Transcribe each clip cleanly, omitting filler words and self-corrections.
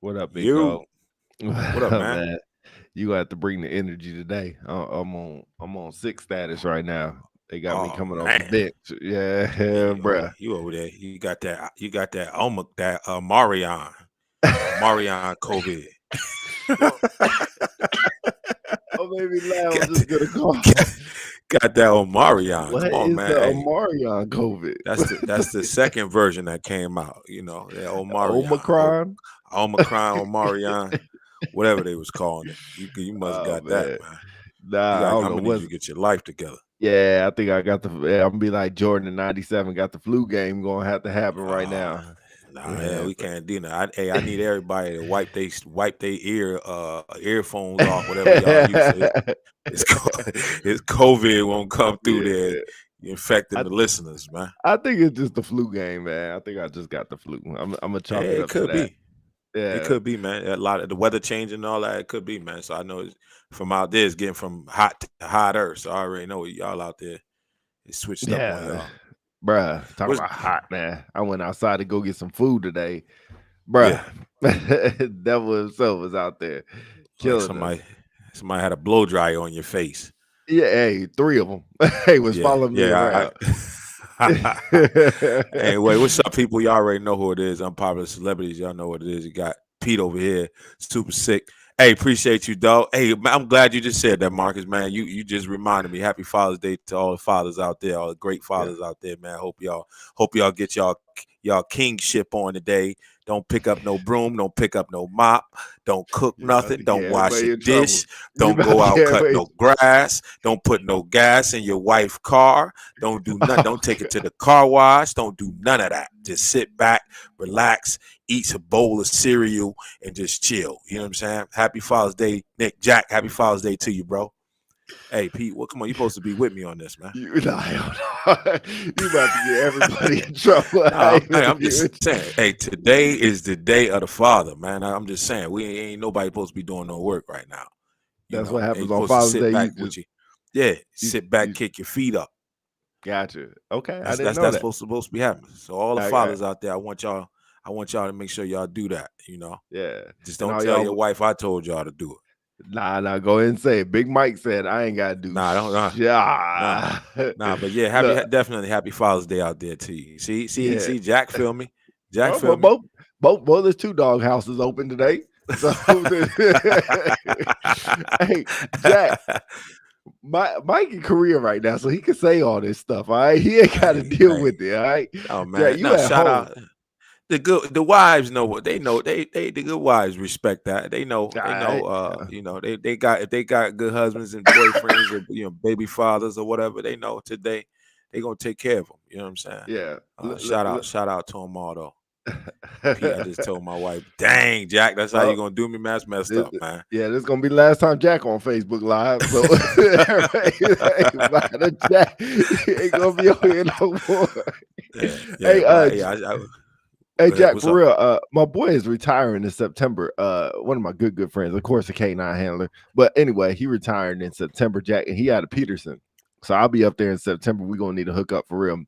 What up, big dog? You, what up, man? Man, you gonna have to bring the energy today. I'm on sick status right now. They got me Oh coming off the man, bench. Yeah, oh, bruh. you over there? You got that Marion COVID. Well, don't make me laugh. I'm got, just the- gonna got, call. got that Omarion. What Come on, is the man. Hey, Amarion COVID? that's the second version that came out. That Omarion, Omicron. Omicron, Omarion, whatever they was calling it. You must Oh got that, man, man. You nah, I got. don't I'm know gonna need what's. you to get your life together. Yeah, I think I got the. Yeah, I'm gonna be like Jordan in '97. Got the flu game going to have to happen right Uh, now. nah, hell, Yeah, we can't do that. I need everybody to wipe they earphones off, whatever y'all use. So it's it's COVID won't come through there, yeah. infecting I the listeners, man. I think it's just the flu game, man. I think I just got the flu. I'm gonna Yeah, chalk it it up to could that. be. It Yeah, could be, man. A lot of the weather changing and all that. It could be, man. So I know from out there, it's getting from hot to hotter. So I already know y'all out there. It switched up on yeah, y'all. bruh. Talk What's about hot, man. I went outside to go get some food today, yeah? bruh. Devil himself was out there Like killing us. somebody had a blow dryer on your face. Yeah, hey, three of them. Hey, was Yeah, following me yeah. around. Anyway, what's up, people? Y'all already know who it is. Unpopular Celebrities. Y'all know what it is. You got Pete over here, super sick. Hey, appreciate you, dog. Hey, I'm glad you just said that, Marcus, man. You just reminded me. Happy Father's Day to all the fathers out there, all the great Yeah, fathers out there, man. Hope y'all get y'all kingship on today. Don't pick up no broom, don't pick up no mop, don't cook you about nothing, to get don't wash everybody a in trouble. dish, You don't about go to out get cut everybody. no grass, don't put no gas in your wife's car, don't do nothing, Oh, don't take it to the car wash, don't do none of that. Just sit back, relax, eat a bowl of cereal, and just chill. You know what I'm saying? Happy Father's Day, Nick Jack. Happy Father's Day to you, bro. Hey, Pete, well, come on, you supposed to be with me on this, man. no, you about to get everybody in trouble. I No, ain't hey, gonna I'm get just with you. saying. Hey, today is the day of the father, man. I'm just saying, we ain't nobody supposed to be doing no work right now. That's what And happens you're on supposed to Father's sit Day. back You with just you. Yeah, you sit back, you kick your feet up. gotcha. Okay, I That's didn't that's know that's that. supposed to be happening. So all the I fathers out there, I want y'all to make sure y'all do that. yeah, Just and don't all tell your y'all. wife I told y'all to do it. Nah. Go ahead and say it. Big Mike said I ain't gotta do Nah, don't shit. nah, nah. But yeah, Look, definitely happy Father's Day out there to you. yeah. See, Jack, feel me? Jack, Well, feel me? both there's two dog houses open today. So, hey, Jack, Mike in Korea right now, so he can say all this stuff. All right, he ain't got to Hey, deal hey, with it. All right, oh Jack, man, you no, at shout home. out the wives know what they know. They the good wives respect that. All They know. right, They got if they got good husbands and boyfriends or baby fathers or whatever. They know today they gonna take care of them. You know what I'm saying? yeah. Shout out to them all though. Pete, I just told my wife, dang, Jack, that's how you Well, gonna do me, man. That's messed up, man. yeah, this is gonna be the last time Jack on Facebook Live. So everybody, Jack, he ain't gonna be on here no more. Yeah, Hey, but hey, hey, go ahead. Jack, What's for up? real, my boy is retiring in September. One of my good friends, of course, a K9 handler. But anyway, he retired in September, Jack, and he out of Peterson. So I'll be up there in September. We're gonna need to hook up for real.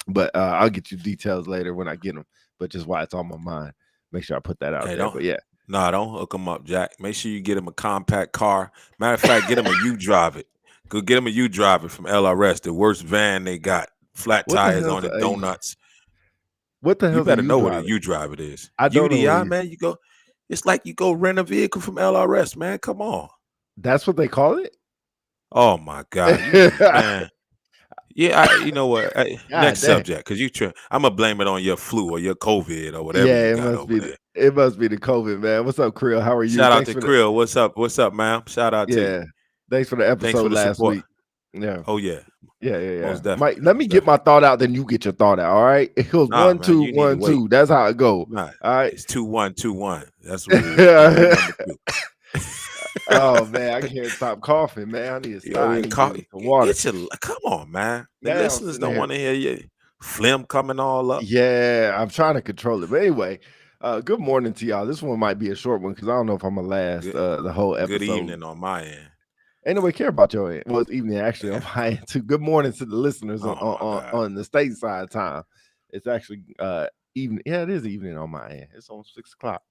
But I'll get you details later when I get them. But just why it's on my mind. Make sure I put that out Hey, there. don't But yeah. nah, don't hook him up, Jack. Make sure you get him a compact car. Matter of fact, get him a U drive it. Go get him a U drive it from LRS, the worst van they got. Flat What the tires hell's on it, donuts. what the You hell's a better U know what a driver? U drive it is. I don't know what UDI, you man. It's like you go rent a vehicle from LRS, man. Come on. that's what they call it? Oh my God, man. Yeah, you know what? God Next damn. subject, because I'm gonna blame it on your flu or your COVID or whatever you Yeah, got over there. it must be the COVID, man. What's up, Creel? How are you? Shout out Thanks to for the Krill. What's up, man? Shout out to you. yeah. Thanks for the Thanks for episode the last support. week. Yeah. Oh yeah, Yeah. most Mike, definitely, let me most get my definitely. thought out, then you get your thought out. All right. It goes Nah, one, man, two, you need to one, wait. two. That's how it go. Nah, All right. it's 2-1-2-1. That's what it is. You number two. Oh man, I can't stop coughing, man. I need to Yo, stop. I need to get some water. come on, man. The Man, I'm listeners sitting don't here. want to hear you phlegm coming all up. Yeah, I'm trying to control it. But anyway, good morning to y'all. This one might be a short one because I don't know if I'm gonna last Good, the whole good episode. evening on my end. Anyway, care about your end. Well, it's evening actually on my end too. Good morning to the listeners on Oh my God. on the stateside time. It's actually evening. Yeah, it is evening on my end. It's on 6 o'clock.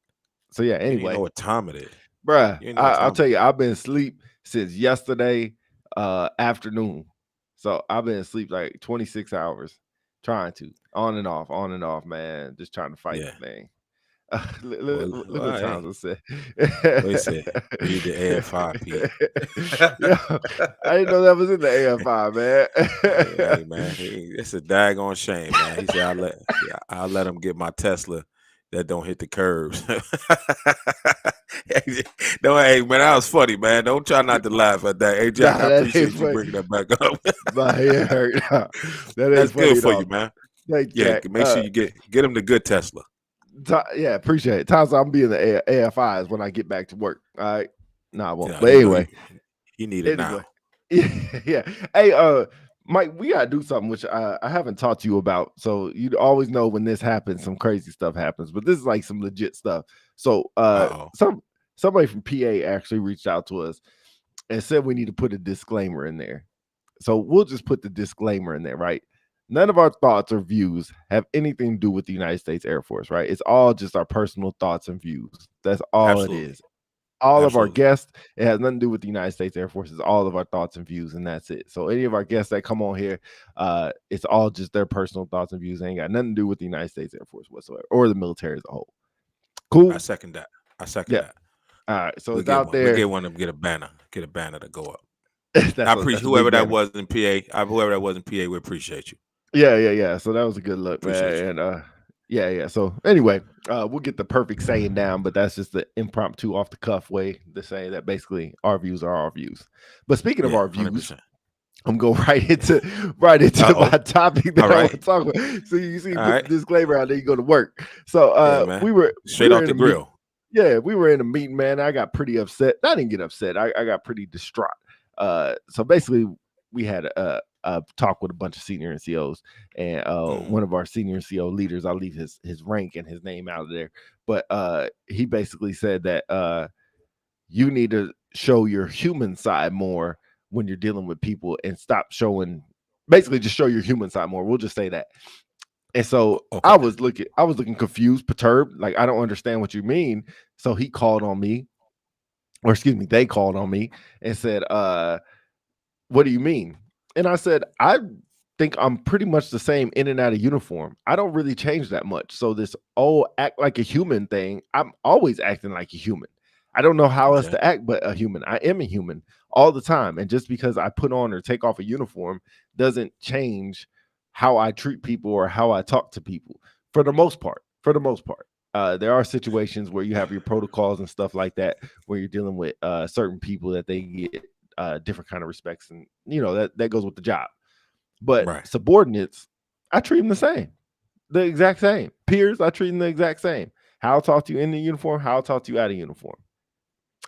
So yeah, You don't even know anyway, what time it is. bruh, You ain't know what I'll time tell it you, is. I've been asleep since yesterday afternoon. So I've been asleep like 26 hours, trying to on and off, man. Just trying to fight Yeah. the thing. Well, Look what hey, times I said. what he said? Read the AFI, Pete. Yeah, I didn't know that was in the AFI, man. Hey, man, it's a daggone shame, man. He said I let him get my Tesla that don't hit the curbs. No, hey, man, that was funny, man. Don't try not to laugh at that. Hey, Jack, Nah, I that ain't appreciate you funny. bringing that back up. My head hurt. That ain't That's good funny at for you, all. man. Thanks, Yeah, Jack. make sure you get him the good Tesla. Yeah, appreciate it. Times I'm being the AFIs when I get back to work. All right. No, I won't. Yeah, But you know you need it anyway. now. Yeah. Hey, Mike, we gotta do something which I haven't talked to you about. So you always know when this happens, some crazy stuff happens, but this is like some legit stuff. So Uh-oh. somebody from PA actually reached out to us and said we need to put a disclaimer in there. So we'll just put the disclaimer in there, right? None of our thoughts or views have anything to do with the United States Air Force, right? It's all just our personal thoughts and views. That's all it Absolutely. is. All of our Absolutely. guests, it has nothing to do with the United States Air Force. It's all of our thoughts and views, and that's it. So any of our guests that come on here, it's all just their personal thoughts and views. It ain't got nothing to do with the United States Air Force whatsoever, or the military as a whole. I Cool. second that. I second Yeah. that. All right. So We'll it's get out one. We'll there. get one of them. Get a banner to go up. I That's appreciate a big whoever that banner. was in PA. Whoever that was in PA, we appreciate you. Yeah. So that was a good look, Appreciate you. man. And yeah. So anyway, we'll get the perfect saying down, but that's just the impromptu, off the cuff way to say that basically our views are our views. But speaking of Yeah, our views, 100%. I'm going right into my Uh-oh. topic All that I want right. to talk about. So you see, All put the right. disclaimer out there. You go to work. So Yeah, we man. were we Straight were off in the a meet. grill. Yeah, we were in a meeting, man. I got pretty upset. I didn't get upset. I got pretty distraught. So basically, we had a talk with a bunch of senior NCOs, and Mm, one of our senior NCO leaders, I'll leave his rank and his name out of there, but he basically said that you need to show your human side more when you're dealing with people and stop showing, basically just show your human side more. We'll just say that. And so okay. I was looking confused, perturbed, like I don't understand what you mean. So he called on me, or excuse me, they called on me and said, what do you mean? And I said, I think I'm pretty much the same in and out of uniform. I don't really change that much. So this act like a human thing, I'm always acting like a human. I don't know how else Okay. to act but a human. I am a human all the time. And just because I put on or take off a uniform doesn't change how I treat people or how I talk to people for the most part. For the most part. There are situations where you have your protocols and stuff like that where you're dealing with certain people that they get different kind of respects, and that goes with the job. But Right. subordinates, I treat them the same, the exact same. Peers, I treat them the exact same. How I'll talk to you in the uniform, how I'll talk to you out of uniform.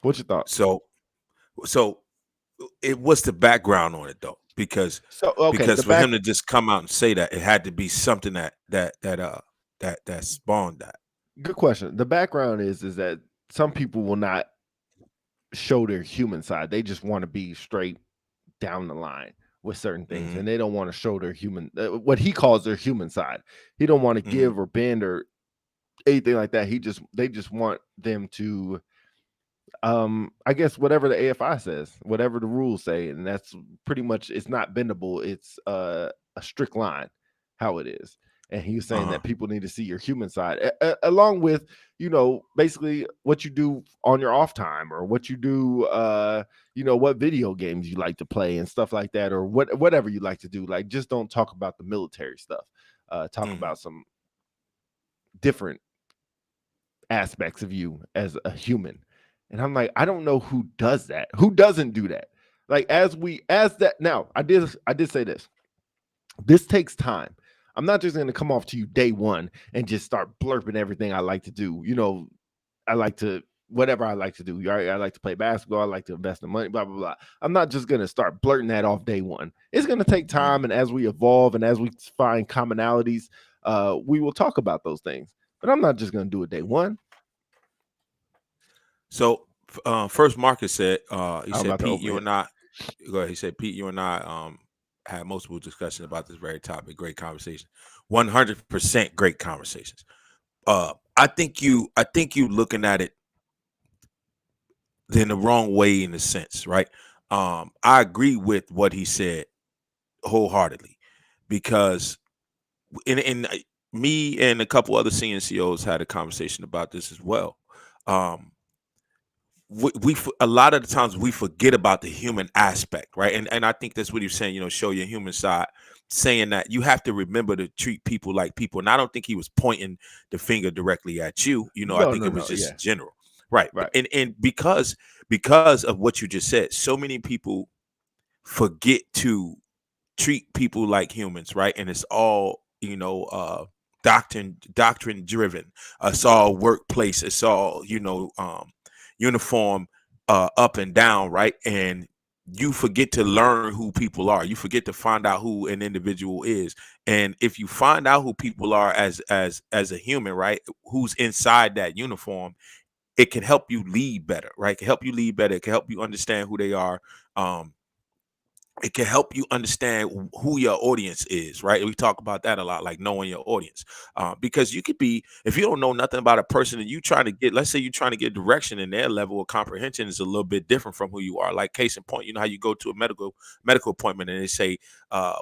What's your thoughts? So what's the background on it though? Because So okay, because the for back him to just come out and say that, it had to be something that spawned that. good question. The background is that some people will not show their human side. They just want to be straight down the line with certain things, Hmm. and they don't want to show their human, what he calls their human side. He don't want to Hmm. give or bend or anything like that. They just want them to, I guess whatever the AFI says, whatever the rules say, and that's pretty much, it's not bendable. It's a strict line how it is. And he was saying Uh-huh. that people need to see your human side, along with, basically what you do on your off time, or what you do, what video games you like to play and stuff like that, or whatever you like to do. Like, just don't talk about the military stuff. Talk Hmm. about some different aspects of you as a human. And I'm like, I don't know who does that. Who doesn't do that? Like, as that now, I did say this. This takes time. I'm not just gonna come off to you day one and just start blurping everything I like to do. I like to, whatever I like to do. Right? I like to play basketball. I like to invest in money, blah, blah, blah. I'm not just gonna start blurting that off day one. It's gonna take time, Hmm. and as we evolve and as we find commonalities, we will talk about those things. But I'm not just gonna do it day one. So first Marcus said, he I'm said, about to Pete, open you it. and I go ahead. He said, Pete, you and I had multiple discussions about this very topic. Great conversation. 100% great conversations. I think you looking at it in the wrong way in a sense, right? I agree with what he said wholeheartedly because in me and a couple other CNCOs had a conversation about this as well. Um, a lot of the times we forget about the human aspect, right? And I think that's what he's saying. Show your human side, saying that you have to remember to treat people like people. And I don't think he was pointing the finger directly at you. I No, think no, it was no. just Yeah, in general, right? right. And because of what you just said, so many people forget to treat people like humans, right? And it's all doctrine driven. It's all workplace. It's all uniform, up and down, right? And you forget to learn who people are. You forget to find out who an individual is. And if you find out who people are as a human, right, who's inside that uniform, it can help you lead better, right? It can help you lead better. It can help you understand who they are. Um, it can help you understand who your audience is, right? We talk about that a lot, like knowing your audience, because you could be, if you don't know nothing about a person and you trying to get, let's say you're trying to get direction, and their level of comprehension is a little bit different from who you are. Like case in point, how you go to a medical appointment and they say,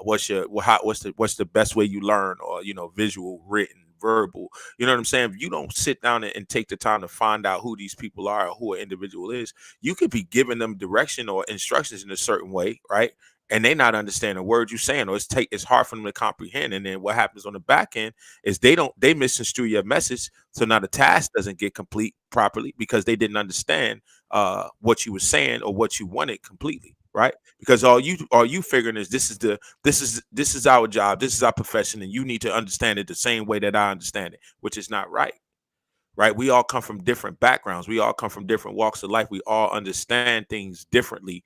what's the best way you learn, or visual, written, verbal. You know what I'm saying? If you don't sit down and take the time to find out who these people are or who an individual is, you could be giving them direction or instructions in a certain way, right? And they not understand the words you're saying, or it's hard for them to comprehend. And then what happens on the back end is they misconstrue your message, so now the task doesn't get complete properly because they didn't understand what you were saying or what you wanted completely, right? Because all you figuring is this is our job, this is our profession, and you need to understand it the same way that I understand it, which is not right. Right? We all come from different backgrounds. We all come from different walks of life. We all understand things differently.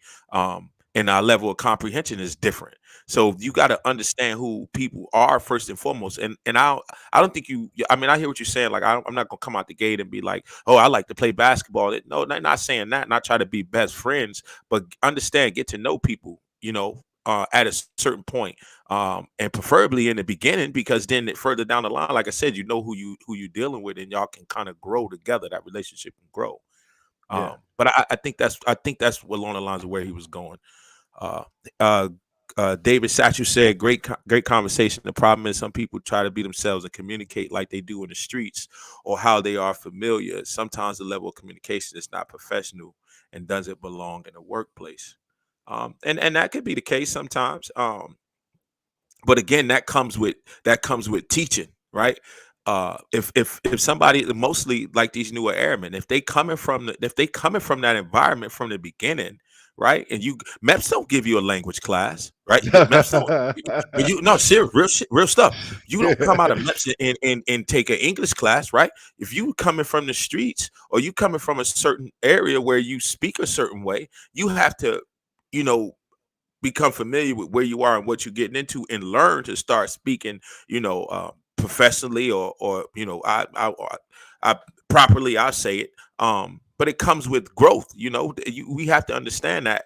And our level of comprehension is different. So you got to understand who people are first and foremost. And I don't think you. I mean, I hear what you're saying. Like I'm not gonna come out the gate and be like, oh, I like to play basketball. No, not saying that. Not try to be best friends, but understand, get to know people. At a certain point, and preferably in the beginning, because then further down the line, like I said, who you dealing with, and y'all can kind of grow together. That relationship can grow. Yeah. But I think that's along the lines of where he was going. Uh, uh, David Satchel said, great conversation. The problem is some people try to be themselves and communicate like they do in the streets or how they are familiar. Sometimes the level of communication is not professional and doesn't belong in the workplace. And that could be the case sometimes. But again, that comes with teaching, right? If somebody, mostly like these newer airmen, if they coming from that environment from the beginning, right? And MEPS don't give you a language class, right? MEPS don't. When you no serious real shit, real stuff. You don't come out of MEPS and take an English class, right? If you coming from the streets or you coming from a certain area where you speak a certain way, you have to, you know, become familiar with where you are and what you're getting into, and learn to start speaking, professionally, or I properly, I say it. But it comes with growth. We have to understand that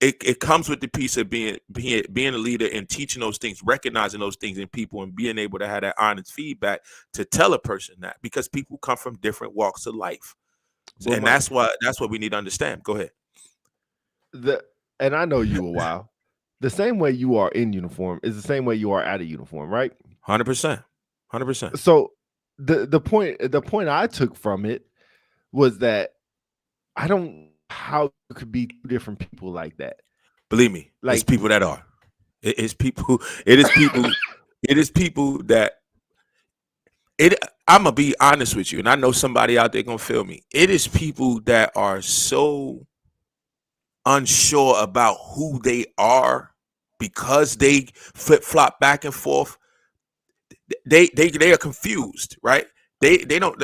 it comes with the piece of being a leader and teaching those things, recognizing those things in people, and being able to have that honest feedback to tell a person that, because people come from different walks of life, But and my that's what we need to understand. Go ahead. the and I know you a while. The same way you are in uniform is the same way you are out of uniform, right? 100%. 100%. So the point I took from it was that I don't know how you could be two different people like that. Believe me, it's Like people that are. It's people. It is people. It is people that it. I'm gonna be honest with you, and I know somebody out there gonna feel me. It is people that are so unsure about who they are because they flip flop back and forth. They are confused, right? They don't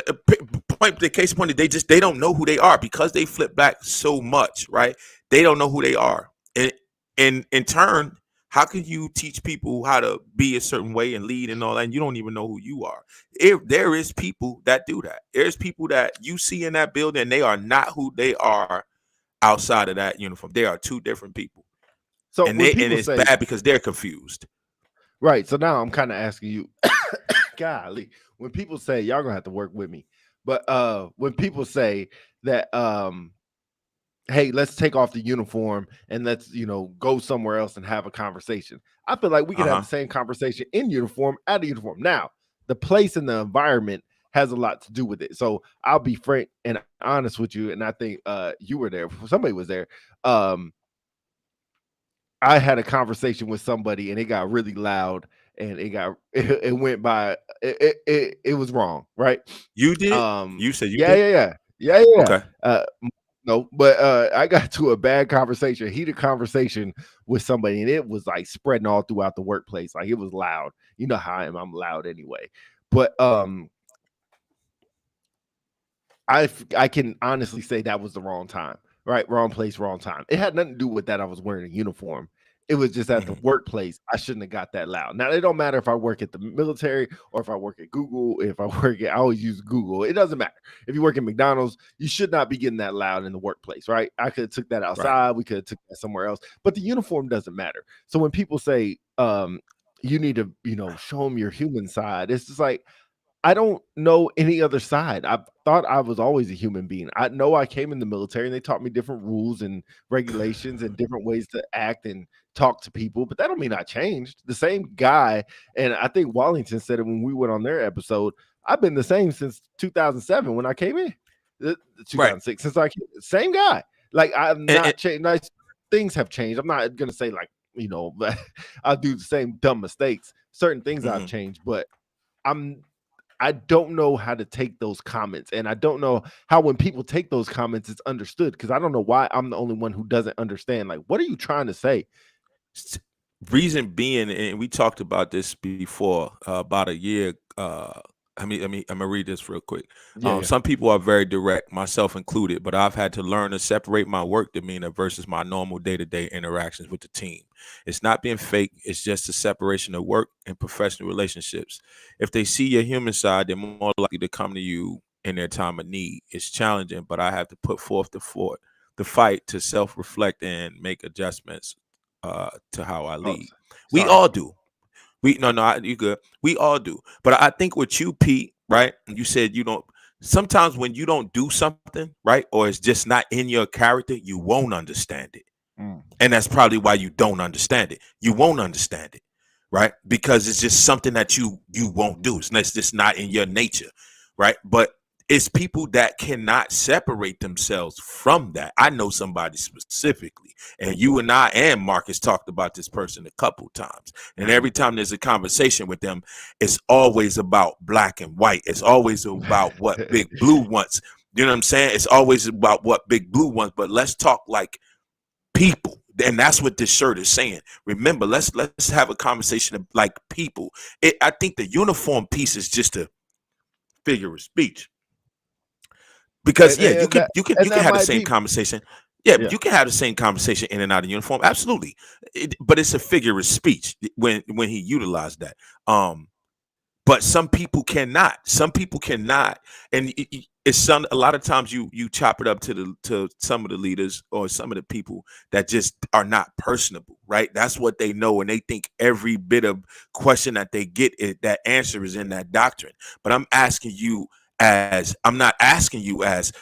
point the case point, they don't know who they are because they flip back so much, right? They don't know who they are. And in turn, how can you teach people how to be a certain way and lead and all that, and you don't even know who you are? If there is people that do that, there's people that you see in that building, they are not who they are outside of that uniform. They are two different people. so And when they and people it's say bad because they're confused. right, so now I'm kind of asking you, golly, when people say y'all gonna have to work with me, But when people say that hey, let's take off the uniform and let's, go somewhere else and have a conversation. I feel like we could have Uh-huh. the same conversation in uniform at a uniform. Now, the place and the environment has a lot to do with it. So I'll be frank and honest with you. And I think you were there. Somebody was there. Um, I had a conversation with somebody and it got really loud and it went by it was wrong, right? You did? You said you Yeah, did? yeah, yeah. Yeah, yeah, yeah. Okay. No, but I got to a bad conversation, heated conversation with somebody, and it was like spreading all throughout the workplace. Like it was loud. You know how I am. I'm loud anyway. But I can honestly say that was the wrong time, right? Wrong place, wrong time. It had nothing to do with that I was wearing a uniform. It was just at the Mhm. workplace. I shouldn't have got that loud. Now it don't matter if I work at the military or if I work at Google. If I work at, I always use Google. It doesn't matter. If you work at McDonald's, you should not be getting that loud in the workplace, right? I could have took that Right. outside. We could have took that somewhere else. But the uniform doesn't matter. So when people say, you need to, show them your human side, it's just like I don't know any other side. I thought I was always a human being. I know I came in the military and they taught me different rules and regulations and different ways to act and talk to people, but that don't mean I changed. The same guy, and I think Wallington said it when we went on their episode. I've been the same since 2007 when I came in. The Right. 2006 since I came, same guy. Like I'm And not changed. Nice things have changed. I'm not gonna say like I do the same dumb mistakes. Certain things I've mhm. changed, but I'm I don't know how to take those comments. And I don't know how when people take those comments, it's understood because I don't know why I'm the only one who doesn't understand. Like, what are you trying to say? S- Reason being, and we talked about this before, about a year. I'm gonna read this real quick. Yeah, yeah. Some people are very direct, myself included, but I've had to learn to separate my work demeanor versus my normal day-to-day interactions with the team. It's not being fake; it's just a separation of work and professional relationships. If they see your human side, they're more likely to come to you in their time of need. It's challenging, but I have to put forth the fight to self-reflect and make adjustments to how I Oh, lead. We sorry. all do. We no no you good. We all do. But I think with you, Pete, right? You said you don't. Sometimes when you don't do something right, or it's just not in your character, you won't understand it, Mm. and that's probably why you don't understand it. You won't understand it, right? Because it's just something that you won't do. It's just not in your nature, right? But it's people that cannot separate themselves from that. I know somebody specifically, and you and I and Marcus talked about this person a couple times. And every time there's a conversation with them, it's always about black and white. It's always about what Big Blue wants. You know what I'm saying? It's always about what Big Blue wants. But let's talk like people, and that's what this shirt is saying. Remember, let's have a conversation of like people. I think the uniform piece is just a figure of speech, because yeah, you and can that you can and you can that have the might same be conversation. Yeah, yeah. you can have the same conversation in and out of uniform, absolutely. But it's a figure of speech when he utilized that. But some people cannot. Some people cannot, and it's some. A lot of times you chop it up to some of the leaders or some of the people that just are not personable, right? That's what they know, and they think every bit of question that they get, that answer is in that doctrine. But I'm not asking you as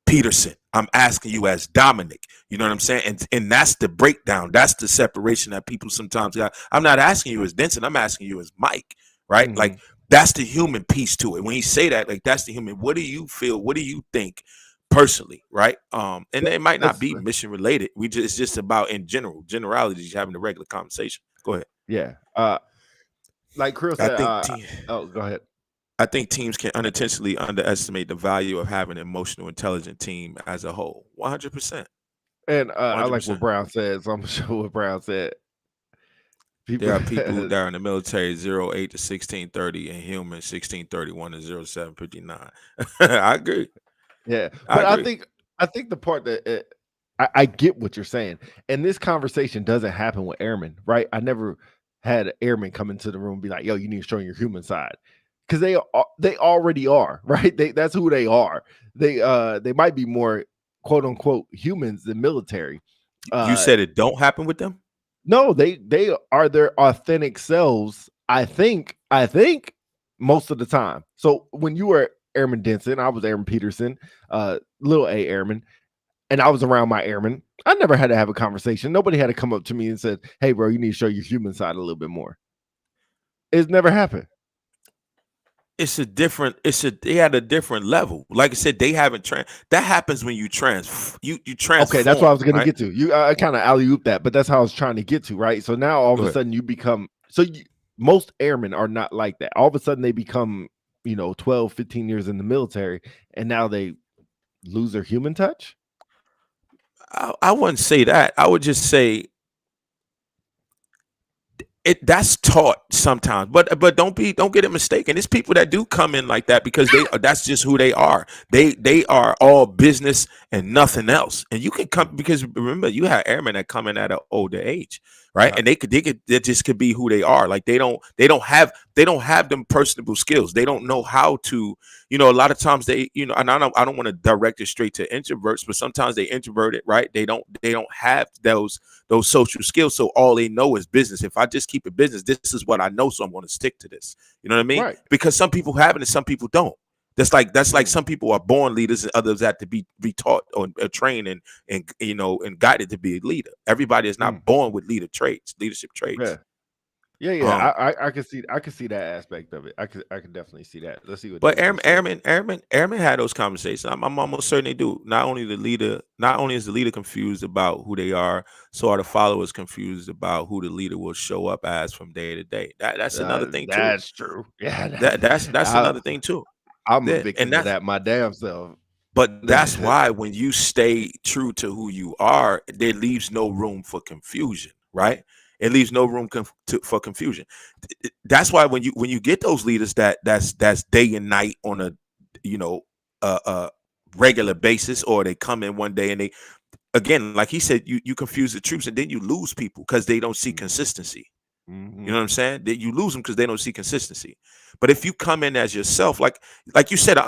Peterson. I'm asking you as Dominic. You know what I'm saying? And that's the breakdown. That's the separation that people sometimes got. I'm not asking you as Denson. I'm asking you as Mike, right? Like Mhm. that's the human piece to it. When you say that, like that's the human. What do you feel? What do you think personally, right? And it might not That's be mission related. It's just about in generalities, having a regular conversation. Go ahead. yeah. Like Krill I said, think oh, go ahead. I think teams can unintentionally underestimate the value of having an emotional, intelligent team as a whole. 100%. And I like what 100%. Brown said, so I'm sure what Brown said. There People are people that are in the military 08 to 1630 and human 1631 to 0759. I agree. Yeah, I but agree. I think the part that I get what you're saying, and this conversation doesn't happen with airmen, right? I never had an airman come into the room and be like, "Yo, you need to show your human side," because they already are, right? That's who they are. They might be more quote unquote humans than military. You Uh, said it don't happen with them? no, they are their authentic selves. I think most of the time. So when you are Airman Denson, I was Airman Peterson, little A Airman, and I was around my airmen. I never had to have a conversation. Nobody had to come up to me and said, "Hey, bro, you need to show your human side a little bit more." It's never happened. They at a different level. Like I said, they haven't that happens when you you transform. Okay, that's what I was going right? to get to. You, I kind of alley-oop that, but that's how I was trying to get to, right? So now all of Go a ahead. sudden you become, most airmen are not like that. All of a sudden they become, 12, 15 years in the military, and now they lose their human touch. I wouldn't say that. I would just say that's taught sometimes, but don't get it mistaken. It's people that do come in like that because that's just who they are. They are all business and nothing else. And you can come because remember you have airmen that come in at an older age, right? And they just could be who they are. Like they don't have them personable skills. They don't know how to, a lot of times they, and I don't want to direct it straight to introverts, but sometimes they introverted, right? They don't have those social skills. So all they know is business. If I just keep it business, this is what I know. So I'm going to stick to this. You know what I mean? Right. Because some people have it and some people don't. That's like some people are born leaders and others have to be taught or trained and guided to be a leader. Everybody is not born with leadership traits. Yeah. I can see that aspect of it. I could definitely see that. Let's see what. But airmen had those conversations. I'm almost certain they do. Not only is the leader confused about who they are, so are the followers confused about who the leader will show up as from day to day. That's another thing too. That's true. Yeah, that's another thing too. I'm a victim of that my damn self. But that's why when you stay true to who you are, there leaves no room for confusion, right? It leaves no room for confusion. That's why when you get those leaders that's day and night on a regular basis, or they come in one day and they, again, like he said, you confuse the troops and then you lose people because they don't see consistency. Mm-hmm. You know what I'm saying? That you lose them because they don't see consistency. But if you come in as yourself, like you said,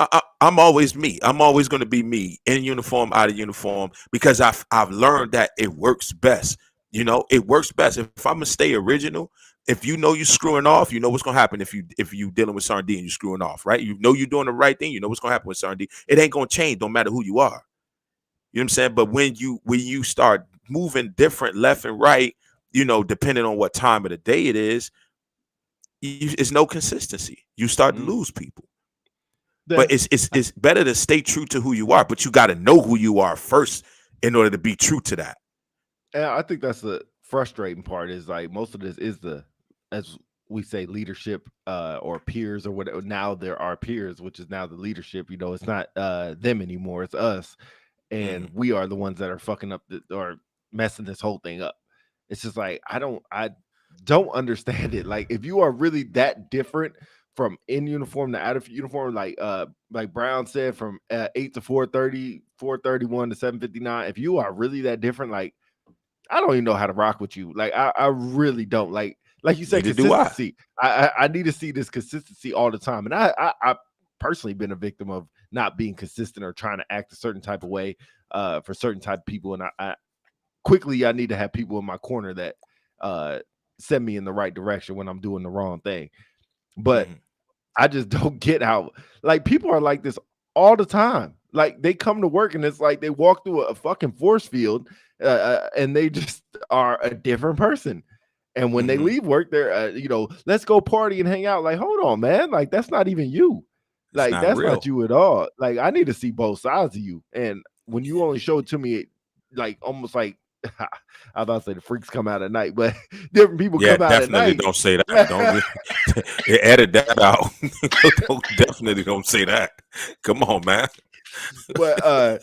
I'm always me. I'm always going to be me, in uniform, out of uniform, because I've learned that it works best. It works best if I'm gonna stay original. If you know you're screwing off, you know what's gonna happen if you dealing with Sardine and you're screwing off, right? You know you're doing the right thing. You know what's gonna happen with Sardine. It ain't gonna change, no matter who you are. You know what I'm saying? But when you start moving different left and right, depending on what time of the day it is, it's no consistency. You start to lose people. But it's better to stay true to who you are, but you got to know who you are first in order to be true to that. And I think that's the frustrating part, is like most of this is as we say, leadership or peers or whatever. Now there are peers, which is now the leadership. It's not them anymore. It's us. And we are the ones that are fucking up or messing this whole thing up. It's just like, I don't understand it. Like, if you are really that different from in uniform to out of uniform, like Brown said, from 8 to 4:30, 4:31 to 7:59, if you are really that different, like, I don't even know how to rock with you. Like, I really don't. Like you said, consistency. I need to see this consistency all the time. And I personally been a victim of not being consistent or trying to act a certain type of way for certain type of people. And I need to have people in my corner that send me in the right direction when I'm doing the wrong thing. But I just don't get how, like, people are like this all the time. Like, they come to work and it's like they walk through a fucking force field and they just are a different person. And when they leave work, they're, let's go party and hang out. Like, hold on, man. Like, that's not even you. Like, that's real. not you at all. Like, I need to see both sides of you. And when you only show it to me, like, almost like, I was about to say the freaks come out at night, but different people come out at night. Don't say that. Don't edit that out. Definitely don't say that. Come on, man. But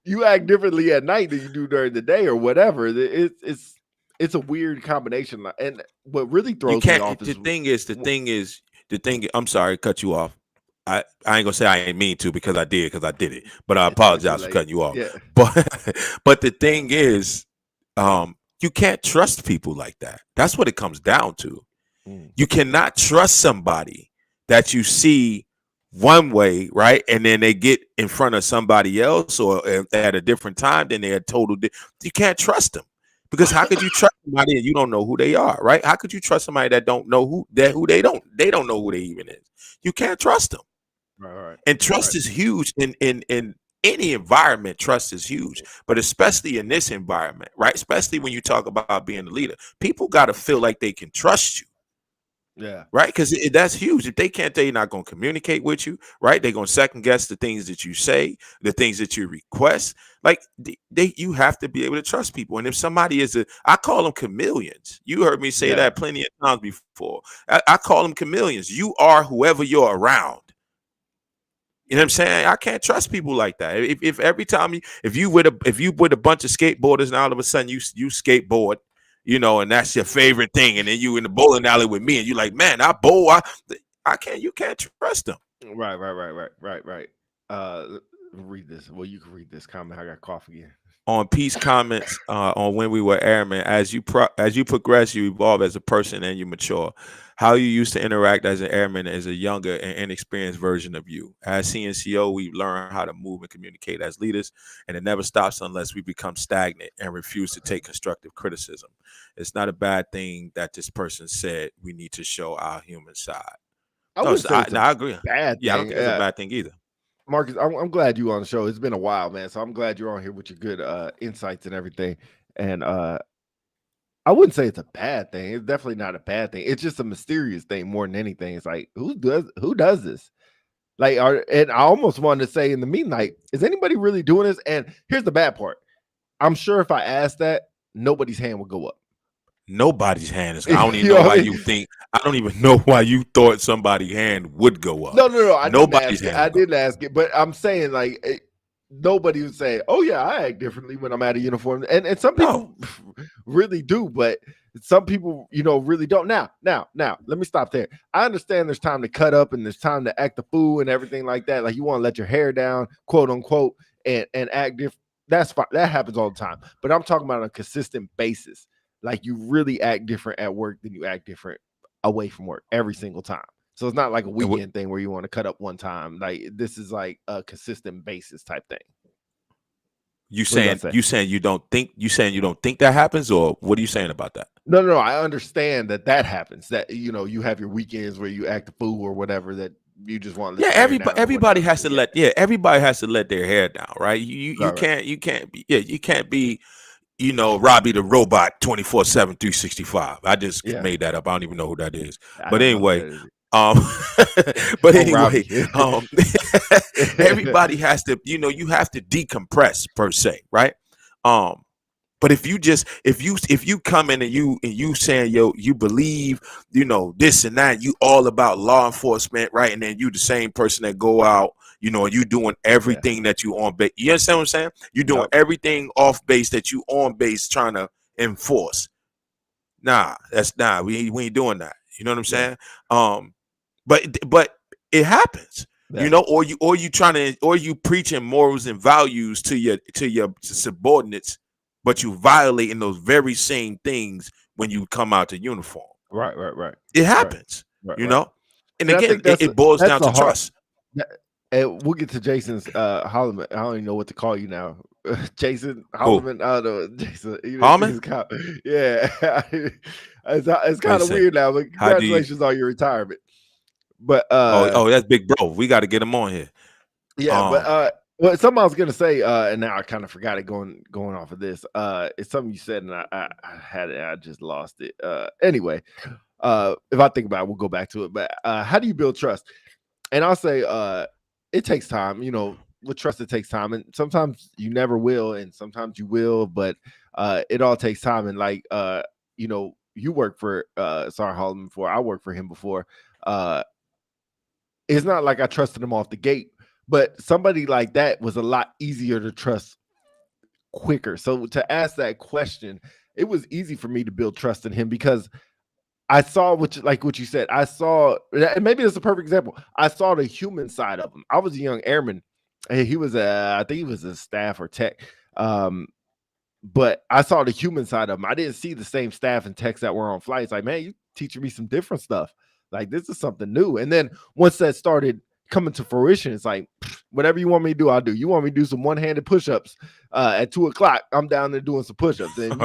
you act differently at night than you do during the day or whatever. It's a weird combination. And what really throws me off is the thing. I'm sorry, cut you off. I ain't gonna say I ain't mean to, because I did it. But I apologize for cutting you off. Yeah. But the thing is, you can't trust people like that. That's what it comes down to. You cannot trust somebody that you see one way, right? And then they get in front of somebody else or at a different time, then they're you can't trust them. Because how could you trust somebody and you don't know who they are, right? How could you trust somebody that don't know who they don't know who they even is? You can't trust them. Right. And trust Right. is huge in any environment. Trust is huge, but especially in this environment, right? Especially when you talk about being a leader, people got to feel like they can trust you, Yeah. right? Because that's huge. If they can't, they're not going to communicate with you, right? They're going to second guess the things that you say, the things that you request. Like you have to be able to trust people. And if somebody I call them chameleons. You heard me say Yeah. that plenty of times before. I call them chameleons. You are whoever you're around. You know what I'm saying? I can't trust people like that. If every time if you with a bunch of skateboarders and all of a sudden you skateboard, and that's your favorite thing, and then you in the bowling alley with me and you like, man, I bowl, I can't, you can't trust them. Right. Read this. Well, you can read this comment. I got cough again. On Peace comments on when we were airmen, as you progress, you evolve as a person and you mature. How you used to interact as an airman is a younger and inexperienced version of you. As CNCO, we learn how to move and communicate as leaders, and it never stops unless we become stagnant and refuse to take constructive criticism. It's not a bad thing that this person said. We need to show our human side. I No, wouldn't say it's a I agree. bad Yeah, I don't thing. think it's a bad thing either. Marcus, I'm glad you on the show. It's been a while, man. So I'm glad you're on here with your good insights and everything. And I wouldn't say it's a bad thing. It's definitely not a bad thing. It's just a mysterious thing more than anything. It's like who does this? Like, and I almost wanted to say in the meantime, is anybody really doing this? And here's the bad part. I'm sure if I asked that, nobody's hand would go up. Nobody's hand is. I don't even know why you think. I don't even know why you thought somebody's hand would go up. No. I didn't Nobody's ask it. hand. I didn't ask it, but I'm saying like nobody would say, "Oh yeah, I act differently when I'm out of uniform," and some people really do, but some people, really don't. Now, let me stop there. I understand there's time to cut up and there's time to act the fool and everything like that. Like you want to let your hair down, quote unquote, and act different. That's fine. That happens all the time. But I'm talking about on a consistent basis. Like you really act different at work than you act different away from work every single time. So it's not like a weekend thing where you want to cut up one time. Like this is like a consistent basis type thing. You saying you don't think that happens, or what are you saying about that? No. I understand that happens. That you have your weekends where you act a fool or whatever that you just want to let everybody has to everybody has to let their hair down, right? You can't be Robbie the Robot 24/7 365. I just made that up. I don't even know who that is. But anyway, but anyway, everybody has to, you have to decompress per se, right? But if you come in and you saying you believe this and that, you all about law enforcement, right? And then you the same person that go out, you doing everything that you on base. You understand what I'm saying? You doing everything off base that you on base trying to enforce. We ain't doing that. You know what I'm saying? But it happens. Or you preaching morals and values to your subordinates, but you violating those very same things when you come out to uniform. Right. It happens, And again, it boils down to trust. And we'll get to Jason's Holloman. I don't even know what to call you now. Jason Holloman. I don't know. Jason Holloman? Yeah. It's kind of weird now, but congratulations on your retirement. But that's big bro. We got to get him on here. Yeah, but something I was gonna say, and now I kind of forgot it going off of this. It's something you said, and I had it, I just lost it. Anyway, if I think about it, we'll go back to it. But how do you build trust? And I'll say it takes time. With trust, it takes time, and sometimes you never will, and sometimes you will, but it all takes time. And like you work for Sergeant Holloman before, I worked for him before. It's not like I trusted him off the gate, but somebody like that was a lot easier to trust quicker. So to ask that question, it was easy for me to build trust in him because I saw what you said. I saw, and maybe it's a perfect example. I saw the human side of him. I was a young airman. He was I think he was a staff or tech. But I saw the human side of him. I didn't see the same staff and techs that were on flights. Like, man, you teaching me some different stuff. Like, this is something new. And then once that started coming to fruition, it's like, Whatever you want me to do, I'll do. You want me to do some one-handed push-ups at 2 o'clock? I'm down there doing some push-ups. And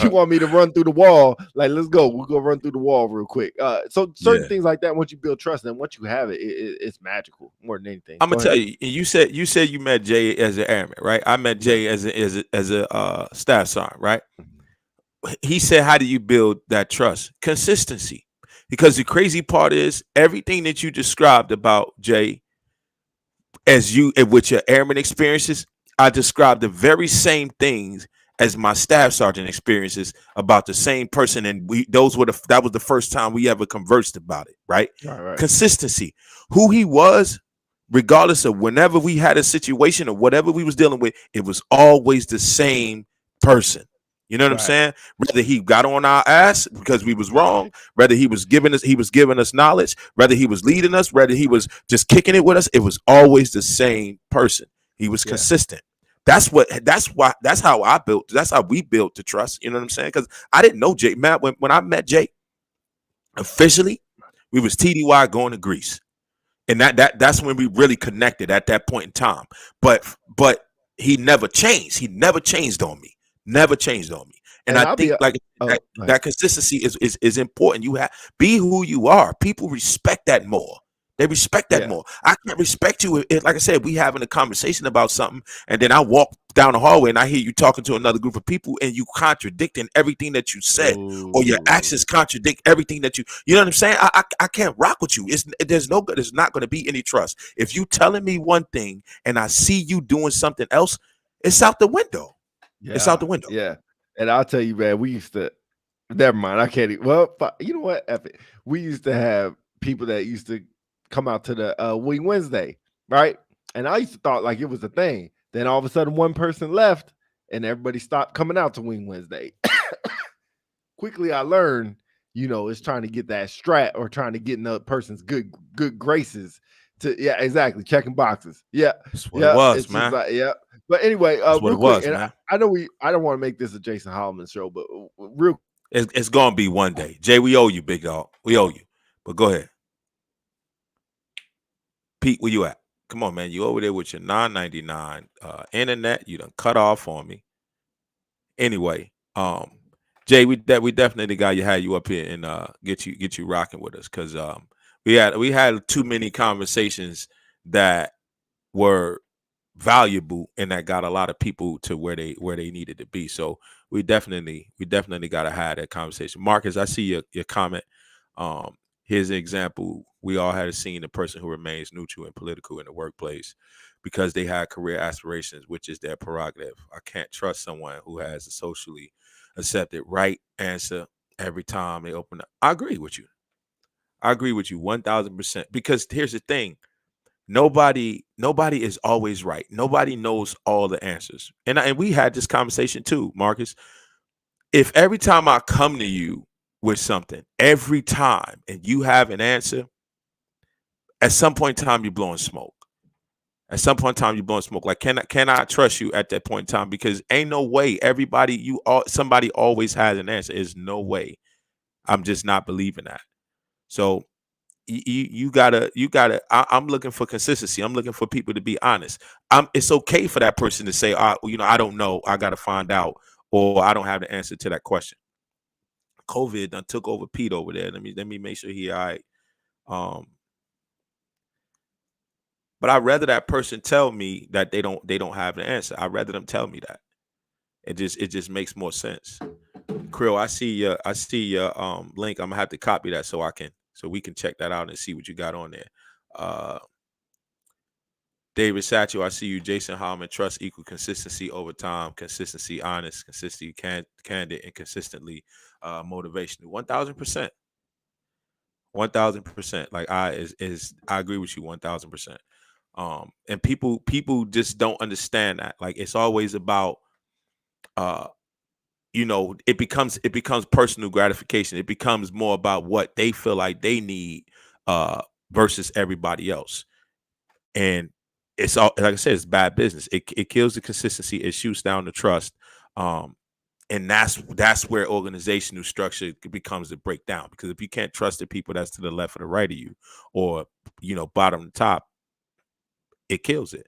you want me to run through the wall? Like, let's go. We'll go run through the wall real quick. So certain Yeah. things like that, once you build trust, and once you have it, it's magical more than anything. I'm Go gonna ahead. tell you. And you said you met Jay as an airman, right? I met Yeah. Jay as a staff sergeant, right? He said, "How do you build that trust? Consistency." Because the crazy part is everything that you described about Jay as you and with your airman experiences, I described the very same things as my staff sergeant experiences about the same person, and that was the first time we ever conversed about it, right? Right, right, Consistency, who he was, regardless of whenever we had a situation or whatever we was dealing with, it was always the same person. You know what I'm right. saying? Whether he got on our ass because we was wrong, whether he was giving us knowledge, whether he was leading us, whether he was just kicking it with us, it was always the same person. He was Yeah. consistent. That's how I built. That's how we built the trust. You know what I'm saying? Because I didn't know Jay. Matt, when I met Jay officially, we was TDY going to Greece, and that's when we really connected at that point in time. But he never changed. He never changed on me. Never changed on me. And And I I'll be think like oh, that, go ahead. that consistency is important. You have be who you are. People respect that more. They respect that Yeah. more. I can't respect you if, like I said, we having a conversation about something, and then I walk down the hallway and I hear you talking to another group of people, and you contradicting everything that you said, or your Oh, actions contradict everything that you know what I'm saying. I can't rock with you. There's not going to be any trust if you telling me one thing and I see you doing something else. It's out the window. It's out yeah, the window. yeah. And I'll tell you, man, we used to never mind. I can't well, you know what? F it. We used to have people that used to come out to the Wing Wednesday, right? And I used to thought like it was a thing. Then all of a sudden one person left and everybody stopped coming out to Wing Wednesday. Quickly I learned, it's trying to get that strat or trying to get in the person's good graces to yeah, exactly. Checking boxes. Yeah, That's what it yeah. was, It's just man. like, yeah. But anyway, That's what real it quick, was, and man. I know I don't want to make this a Jason Holloman show, but real It's gonna be one day. Jay, we owe you, big dog. We owe you. But go ahead. Pete, where you at? Come on, man. You over there with your 999 internet. You done cut off on me. Anyway, Jay, we definitely got you had you up here and get you rocking with us because we had too many conversations that were valuable and that got a lot of people to where they needed to be. So we definitely gotta have that conversation. Marcus, I see your comment. Um, Here's an example. We all had seen the person who remains neutral and political in the workplace because they had career aspirations, which is their prerogative. I can't trust someone who has a socially accepted right answer every time they open up. I agree with you. I agree with you 1000% because here's the thing. Nobody is always right. Nobody knows all the answers. And we had this conversation too, Marcus. If every time I come to you with something, every time, and you have an answer, at some point in time you're blowing smoke. At some point in time you're blowing smoke. Like can I trust you at that point in time? Because ain't no way somebody always has an answer. There's no way. I'm just not believing that. So you gotta I'm looking for consistency. I'm looking for people to be honest. It's okay for that person to say, I don't know, I gotta find out, or I don't have the answer to that question. COVID done took over Pete over there. Let me make sure he all right. um but I'd rather that person tell me that they don't have the answer. I'd rather them tell me that. It just makes more sense. Krill, I see your link. I'm gonna have to copy that so we can check that out and see what you got on there. uh David Satchel, I see you. Jason Harmon, trust equal consistency over time, consistency, honest, consistency, candid, and consistently motivational. 1000%. 1000%. Like I agree with you 1000%. And people just don't understand that. Like it's always about uh it becomes personal gratification. It becomes more about what they feel like they need uh versus everybody else. And it's all like I said, it's bad business. It kills the consistency. It shoots down the trust. Um, and that's where organizational structure becomes the breakdown. Because if you can't trust the people that's to the left or the right of you, or bottom to top, it kills it.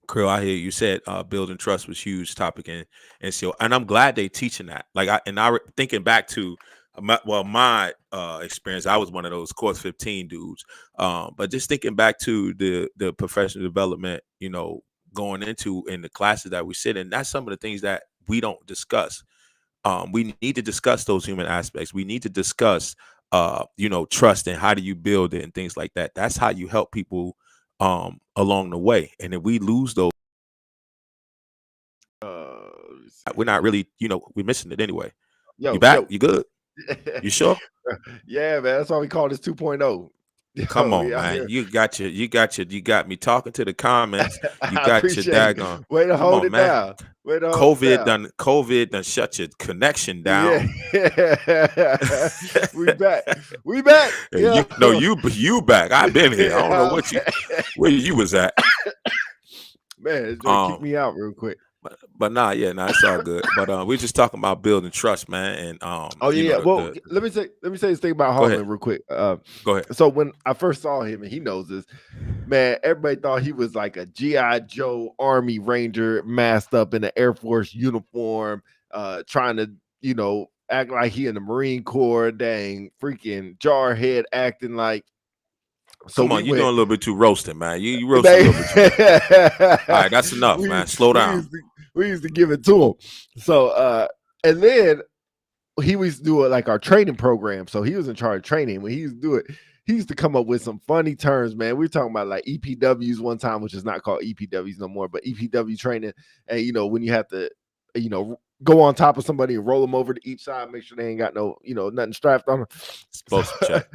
Krill, I hear you said building trust was huge topic, and so, and I'm glad they teaching that. Like thinking back to my experience, I was one of those course 15 dudes. But just thinking back to the professional development, going into in the classes that we sit in, that's some of the things that we don't discuss. We need to discuss those human aspects. We need to discuss trust and how do you build it and things like that. That's how you help people along the way. And if we lose those, we're not really, we're missing it anyway. You back? You good? You sure? Yeah, man. That's why we call this 2.0. Come on, man. You got me talking to the comments. You got your daggone. Way to hold it down. Way to hold it down. COVID done shut your connection down. Yeah. We back. Yeah. You back. I've been here. I don't know where you was at. Man, it's gonna kick me out real quick. But it's all good. But we're just talking about building trust, man. And let me say this thing about Harlan real quick. Go ahead. So when I first saw him, and he knows this, man, everybody thought he was like a G.I. Joe Army Ranger masked up in an Air Force uniform, trying to, act like he in the Marine Corps, dang freaking jarhead acting like. So come on, you're doing a little bit too roasting, man. You roasting a little bit too much. All right, that's enough, man. Slow down. We used to give it to him. So, and then he used to do it like our training program. So he was in charge of training. When he used to do it, he used to come up with some funny terms, man. We were talking about like EPWs one time, which is not called EPWs no more, but EPW training. And, when you have to, go on top of somebody and roll them over to each side, make sure they ain't got no, nothing strapped on them. Supposed to check.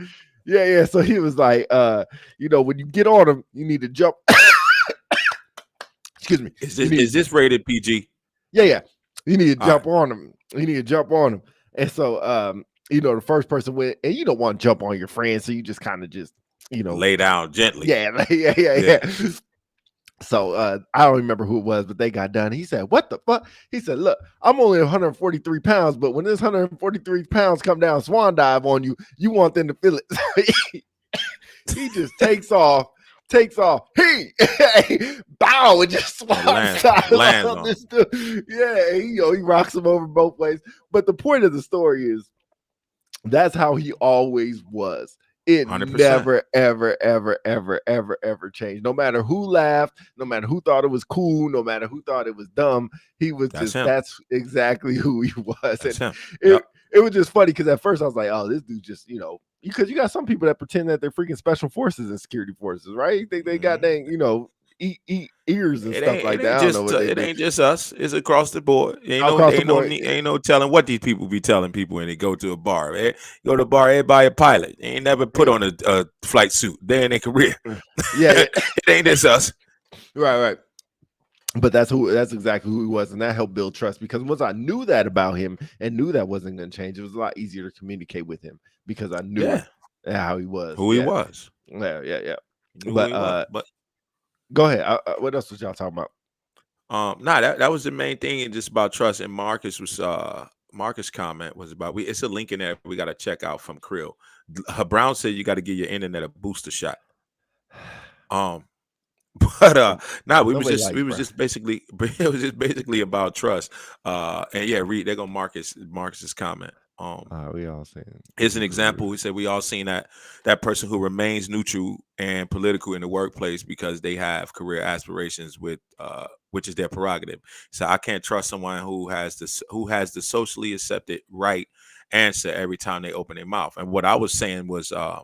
Yeah. So he was like, when you get on them, you need to jump. Excuse me. Is this rated PG? Yeah. You need to jump on them. And so, the first person went, and you don't want to jump on your friend, so you just kind of lay down gently. Yeah. So I don't remember who it was, but they got done. He said, "What the fuck?" He said, "Look, I'm only 143 pounds, but when this 143 pounds come down swan dive on you, you want them to feel it." He just takes off. He bow and just lands on this dude. Yeah, he rocks him over both ways. But the point of the story is that's how he always was. It 100%. Never, ever changed. No matter who laughed, no matter who thought it was cool, no matter who thought it was dumb, he was that's exactly who he was. And it was just funny because at first I was like, oh, this dude just, because you got some people that pretend that they're freaking special forces and security forces, right? You think they got dang, eat ears and stuff like that. It ain't just us. It's across the board. Ain't no telling what these people be telling people when they go to a bar. They go to a bar, everybody a pilot. They ain't never put on a flight suit. They in their career. Yeah. It ain't just us. Right. But that's exactly who he was, and that helped build trust. Because once I knew that about him and knew that wasn't going to change, it was a lot easier to communicate with him because I knew how he was, who he was. Yeah. But go ahead. What else was y'all talking about? That was the main thing, and just about trust. And Marcus' comment was about it's a link in there we got to check out from Krill. Brown said you got to give your internet a booster shot. But it was just basically about trust. And yeah, read they're gonna Marcus's comment. We all seen. Here's an example. We said we all seen that person who remains neutral and political in the workplace because they have career aspirations with which is their prerogative. So I can't trust someone who has the socially accepted right answer every time they open their mouth. And what I was saying was I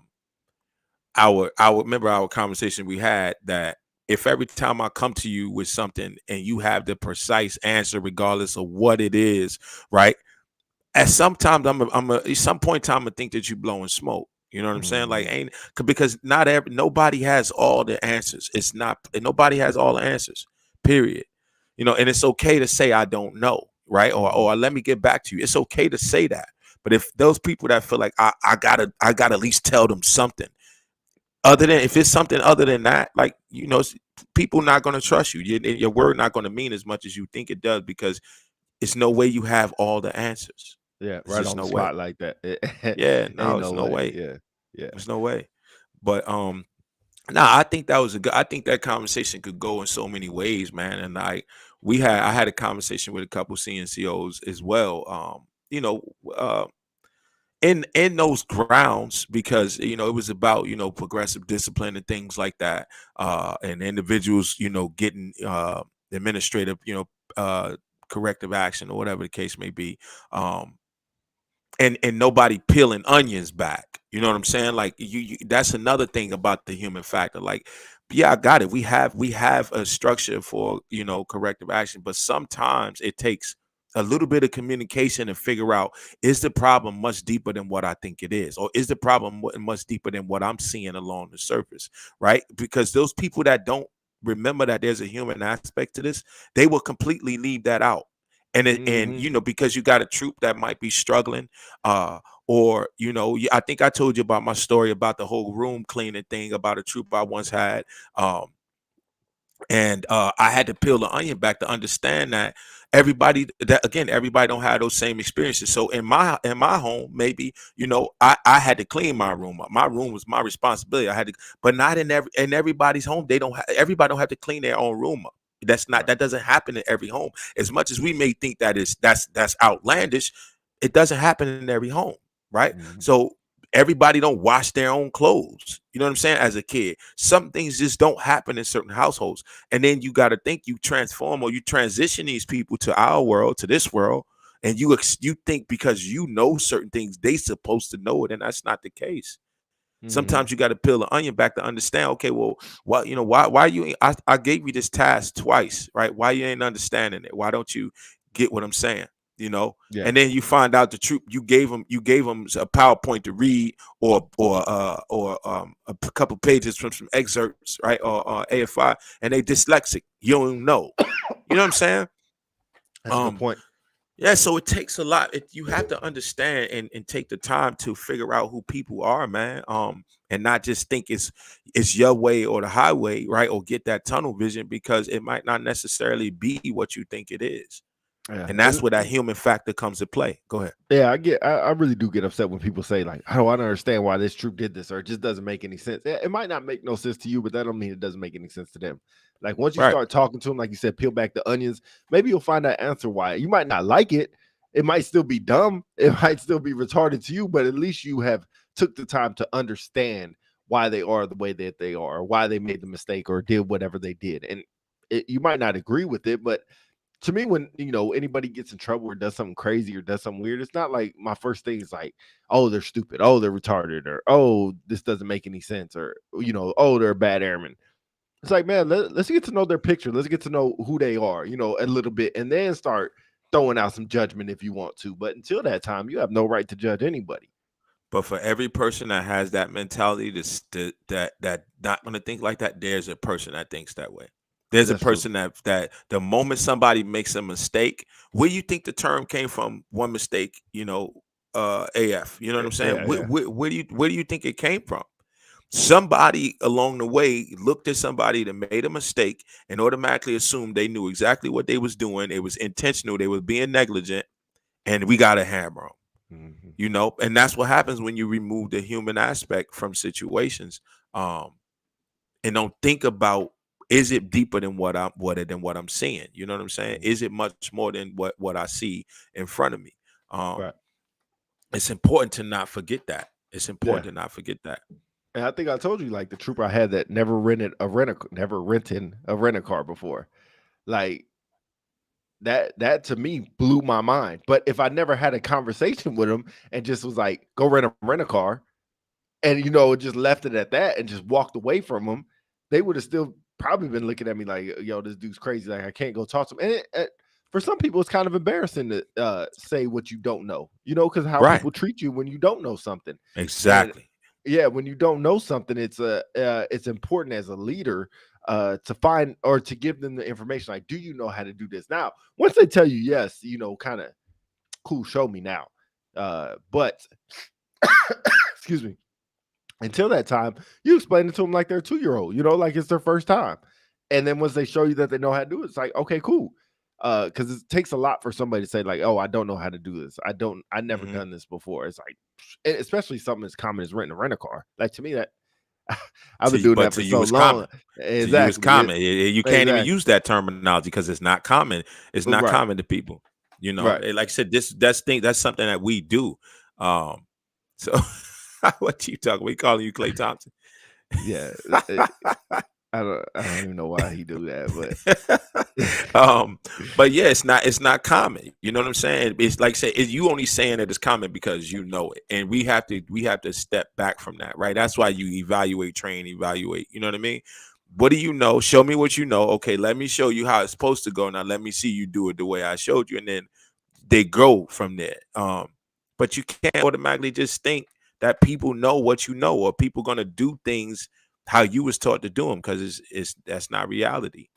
remember our conversation we had that if every time I come to you with something and you have the precise answer, regardless of what it is, right? At some point in time, I think that you blowing smoke. You know what I'm saying? Like, because nobody has all the answers. Nobody has all the answers, period. And it's okay to say, I don't know, right? Or let me get back to you. It's okay to say that. But if those people that feel like I gotta at least tell them something, if it's something other than that, like, people not going to trust you. Your word not going to mean as much as you think it does because it's no way you have all the answers. Yeah, right on the spot like that. There's no way. Yeah. There's no way. But Nah, I think that was a good. I think that conversation could go in so many ways, man. And I had a conversation with a couple CNCOs as well. You know, uh, in those grounds, because it was about progressive discipline and things like that, and individuals getting administrative corrective action or whatever the case may be. um and nobody peeling onions back. You know what I'm saying? Like that's another thing about the human factor. Like, yeah, I got it. We have a structure for corrective action, but sometimes it takes a little bit of communication to figure out, is the problem much deeper than what I think it is, or is the problem much deeper than what I'm seeing along the surface, right? Because those people that don't remember that there's a human aspect to this, they will completely leave that out. And Hmm. because you got a troop that might be struggling, uh or I think I told you about my story about the whole room cleaning thing, about a troop I once had. Um and I had to peel the onion back to understand that everybody don't have those same experiences. So in my home, maybe I had to clean my room up. My room was my responsibility. I had to, but not in everybody's home. Everybody don't have to clean their own room up. Right. That doesn't happen in every home. As much as we may think that's outlandish, it doesn't happen in every home, right? Hmm. So everybody don't wash their own clothes. You know what I'm saying? As a kid, some things just don't happen in certain households. And then you got to think, you transform or you transition these people to our world, to this world, and you think because you know certain things, they supposed to know it, and that's not the case. Hmm. Sometimes you got to peel the onion back to understand. Okay, well, why you? I gave you this task twice, right? Why you ain't understanding it? Why don't you get what I'm saying? You know, Yeah. and then you find out the truth. You gave them a PowerPoint to read, or a couple pages from some excerpts, right? Or AFI, and they dyslexic. You don't know. You know what I'm saying? That's a good Um, point. yeah, so it takes a lot. You have to understand and take the time to figure out who people are, man. And not just think it's your way or the highway, right? Or get that tunnel vision, because it might not necessarily be what you think it is. Yeah. And that's where that human factor comes to play. Go ahead. Yeah, I really do get upset when people say like, "Oh, I don't understand why this troop did this," or it just doesn't make any sense. It might not make no sense to you, but that don't mean it doesn't make any sense to them. Like once you Right. start talking to them, like you said, peel back the onions, maybe you'll find that answer why. You might not like it. It might still be dumb. It might still be retarded to you, but at least you have took the time to understand why they are the way that they are, or why they made the mistake or did whatever they did. And you might not agree with it, but to me, when anybody gets in trouble or does something crazy or does something weird, it's not like my first thing is like, oh, they're stupid, oh, they're retarded, or oh, this doesn't make any sense, or oh, they're a bad airman. It's like, man, let's get to know their picture, let's get to know who they are, a little bit, and then start throwing out some judgment if you want to. But until that time, you have no right to judge anybody. But for every person that has that mentality, that not going to think like that, there's a person that thinks that way. There's a That's true. person that the moment somebody makes a mistake, where you think the term came from? One mistake, AF. You know what I'm saying? Yeah, yeah. Where do you think it came from? Somebody along the way looked at somebody that made a mistake and automatically assumed they knew exactly what they was doing. It was intentional. They were being negligent, and we got to hammer them. Hmm. And that's what happens when you remove the human aspect from situations, um and don't think about, is it deeper than what I'm seeing? You know what I'm saying? Hmm. Is it much more than what I see in front of me? um Right. it's important to not forget that. It's Yeah. important to not forget that. And I think I told you, like the trooper I had that never rented a rent a car before. Like that to me blew my mind. But if I never had a conversation with him and just was like, go rent a car, and just left it at that and just walked away from him, they would have still probably been looking at me like, yo, this dude's crazy. Like I can't go talk to him. And for some people, it's kind of embarrassing to say what you don't know, because how Right. people treat you when you don't know something. And Exactly. yeah, when you don't know something, it's important as a leader to find or to give them the information. Like, do you know how to do this? Now, once they tell you yes, kind of cool, show me now. But excuse me. Until that time, you explain it to them like they're a 2-year-old, like it's their first time. And then once they show you that they know how to do it, it's like, okay, cool. Because it takes a lot for somebody to say, like, oh, I don't know how to do this. I never Hmm. done this before. It's like, especially something as common as renting a car. Like to me, I've been doing that To for you so is long. common. To you is Exactly. common. You can't even Exactly. use that terminology because it's not common. It's not Right. common to people. You know, Right. like I said, that's something that we do. Um, so what you talking? We calling you Clay Thompson? Yeah. I don't even know why he do that, But yeah, it's not common. You know what I'm saying? It's like say you only saying that it's common because you know it, and we have to step back from that, right? That's why you evaluate, train, evaluate. You know what I mean? What do you know? Show me what you know. Okay, let me show you how it's supposed to go. Now let me see you do it the way I showed you, and then they grow from there. But you can't automatically just think that people know what you know, or people gonna do things how you was taught to do them, because it's that's not reality.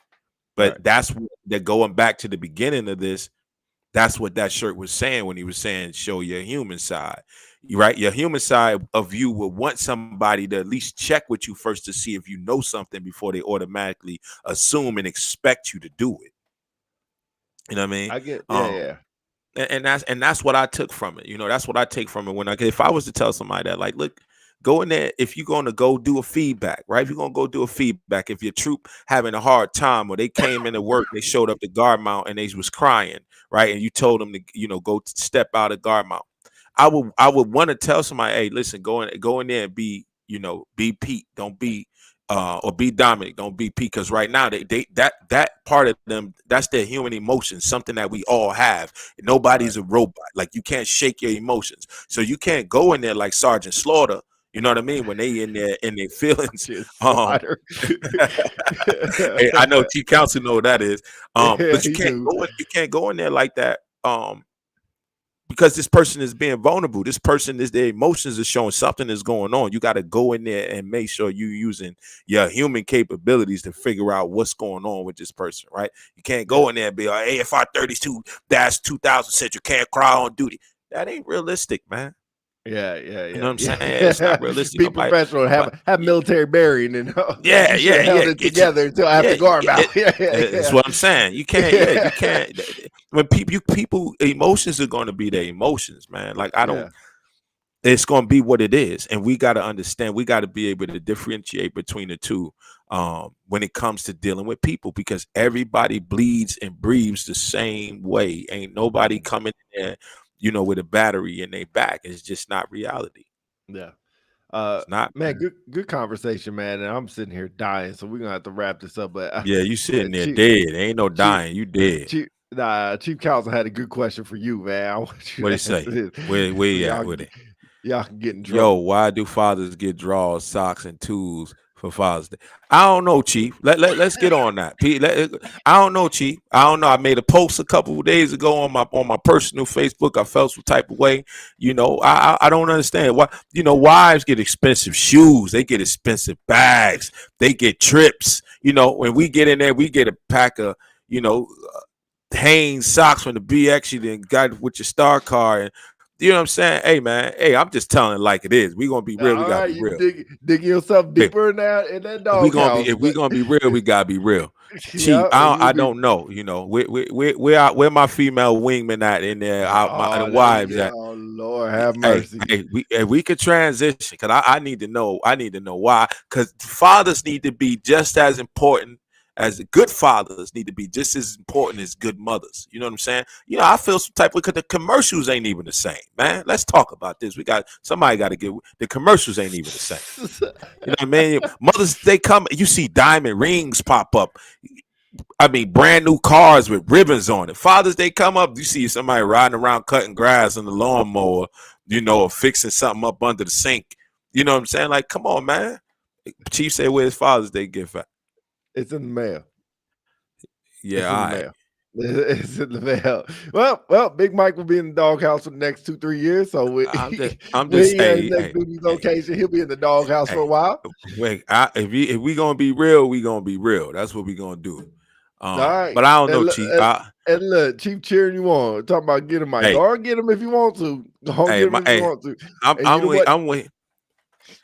right. But that's what they're going back to the beginning of this. That's what that shirt was saying when he was saying, show your human side. Right? Your human side of you will want somebody to at least check with you first to see if you know something before they automatically assume and expect you to do it. You know what I mean? I get Um, yeah. and that's what I took from it. You know, that's what I take from it. When if I was to tell somebody that, like, look, go in there. If you're going to go do a feedback, right? If you're going to go do a feedback, if your troop having a hard time, or they came into work, they showed up to guard mount and they was crying, right? And you told them to, go step out of guard mount. I would want to tell somebody, hey, listen, go in there and be, be Pete, don't be or be Dominic, don't be Pete. Because right now they that part of them, that's their human emotions, something that we all have. Right. Nobody's a robot. Like, you can't shake your emotions. So you can't go in there like Sergeant Slaughter, you know what I mean? When they in their feelings. Just Um slaughter. hey, I know Chief Counsel know what that is. Yeah, But you he can't do. go in there like that. Because this person is being vulnerable. This person is, their emotions are showing something is going on. You got to go in there and make sure you're using your human capabilities to figure out what's going on with this person, right? You can't Yeah. go in there and be like, AFR 32-2000 said you can't cry on duty. That ain't realistic, man. Yeah, You know what I'm yeah. saying? It's not realistic. Be professional. Have military burying, and Yeah, you should yeah, have held yeah. it Get you. together until Yeah, after guard out. Yeah, yeah, that's yeah. what I'm saying. You can't. Yeah, you can't. When people emotions are going to be their emotions, man. Like, I don't. Yeah. It's going to be what it is, and we got to understand. We got to be able to differentiate between the two when it comes to dealing with people, because everybody bleeds and breathes the same way. Ain't nobody coming in there, with a battery in their back. It's just not reality. Yeah. It's not, Man, man. good conversation, man. And I'm sitting here dying, so we're gonna have to wrap this up. But Yeah, you sitting there Chief, dead. Ain't no Chief, dying. You dead. Chief Counsel had a good question for you, man. I want you What to it say? answer this, Where so you at with it? y'all can get in Yo, trouble. why do fathers get drawers, socks, and tools for Father's Day? I don't know, Chief. Let's get on that. I don't know, Chief. I don't know. I made a post a couple of days ago on my personal Facebook. I felt some type of way. I don't understand why. Wives get expensive shoes. They get expensive bags. They get trips. When we get in there, we get a pack of Hanes socks from the BX you then got with your star car. And you know what I'm saying? Hey, man. Hey, I'm just telling it like it is. We gonna be real. We All gotta right, be you real. dig yourself Hey, deeper in that if we gonna be doghouse. But real, we gotta be real. Chief, yeah, you I be. don't know. Where my female wingman at in there? The Oh, wives at. oh Lord, have Hey, mercy. we could transition, because I need to know. I need to know why. Because fathers need to be just as important as good fathers need to be just as important as good mothers. You know what I'm saying? I feel some type of, because the commercials ain't even the same, man. Let's talk about this. Somebody got to get the commercials ain't even the same. You know what I mean? Mothers, they come, you see diamond rings pop up. I mean, brand new cars with ribbons on it. Fathers, they come up, you see somebody riding around cutting grass on the lawnmower, or fixing something up under the sink. You know what I'm saying? Like, come on, man. Chief say, where's Father's Day gift at? It's in the mail. Yeah, It's in all the right. mail. It's in the mail. Well, Big Mike will be in the doghouse for the next 2-3 years. So when I'm when just, he has his hey, next hey, duty hey, location, he'll be in the doghouse for a hey. while. Wait, if we gonna be real, we gonna be real. That's what we gonna do. All right. But I don't And know, look, Chief. and look, Chief cheering you on. Talking about get him, Mike. Hey, Or get him if you want to. Don't hey, get him if you want to. And you I'm know what? I'm waiting.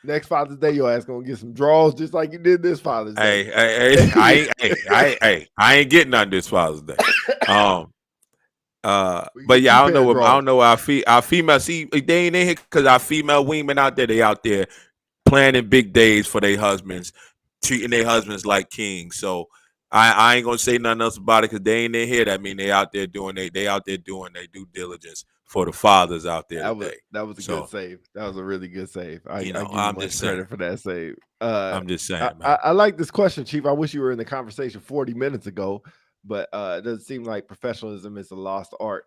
Next Father's Day, your ass gonna get some draws just like you did this Father's Day. I ain't getting none this Father's Day. We But get yeah, 2 I don't pair of know. draws. Our female. See, they ain't in here because our female wingmen out there. They out there planning big days for their husbands, treating their husbands like kings. So I ain't gonna say nothing else about it because they ain't in here. That mean they out there doing they out there doing their due diligence for the fathers out there today. That was a good So save. That was a really good save. I give you I'm much just saying. credit for that save. I'm just saying, man. I like this question, Chief. I wish you were in the conversation 40 minutes ago, but it doesn't seem like professionalism is a lost art.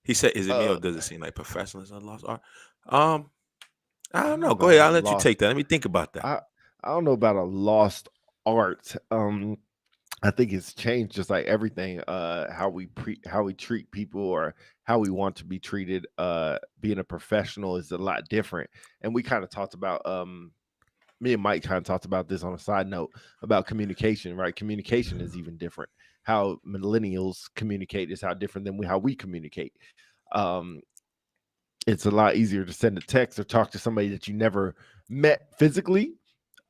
He said, "Is it me or Uh, does it seem like professionalism lost art?" Um, I I don't don't know know. Go about a ahead. I'll let you lost. take that. Let me think about that. I I don't know about a lost art. I think it's changed just like everything. How we treat people or how we want to be treated. Being a professional is a lot different, and we kind of talked about me and Mike kind of talked about this on a side note about communication, right? Communication is even different. How millennials communicate is how different than how we communicate. Um, it's a lot easier to send a text or talk to somebody that you never met physically,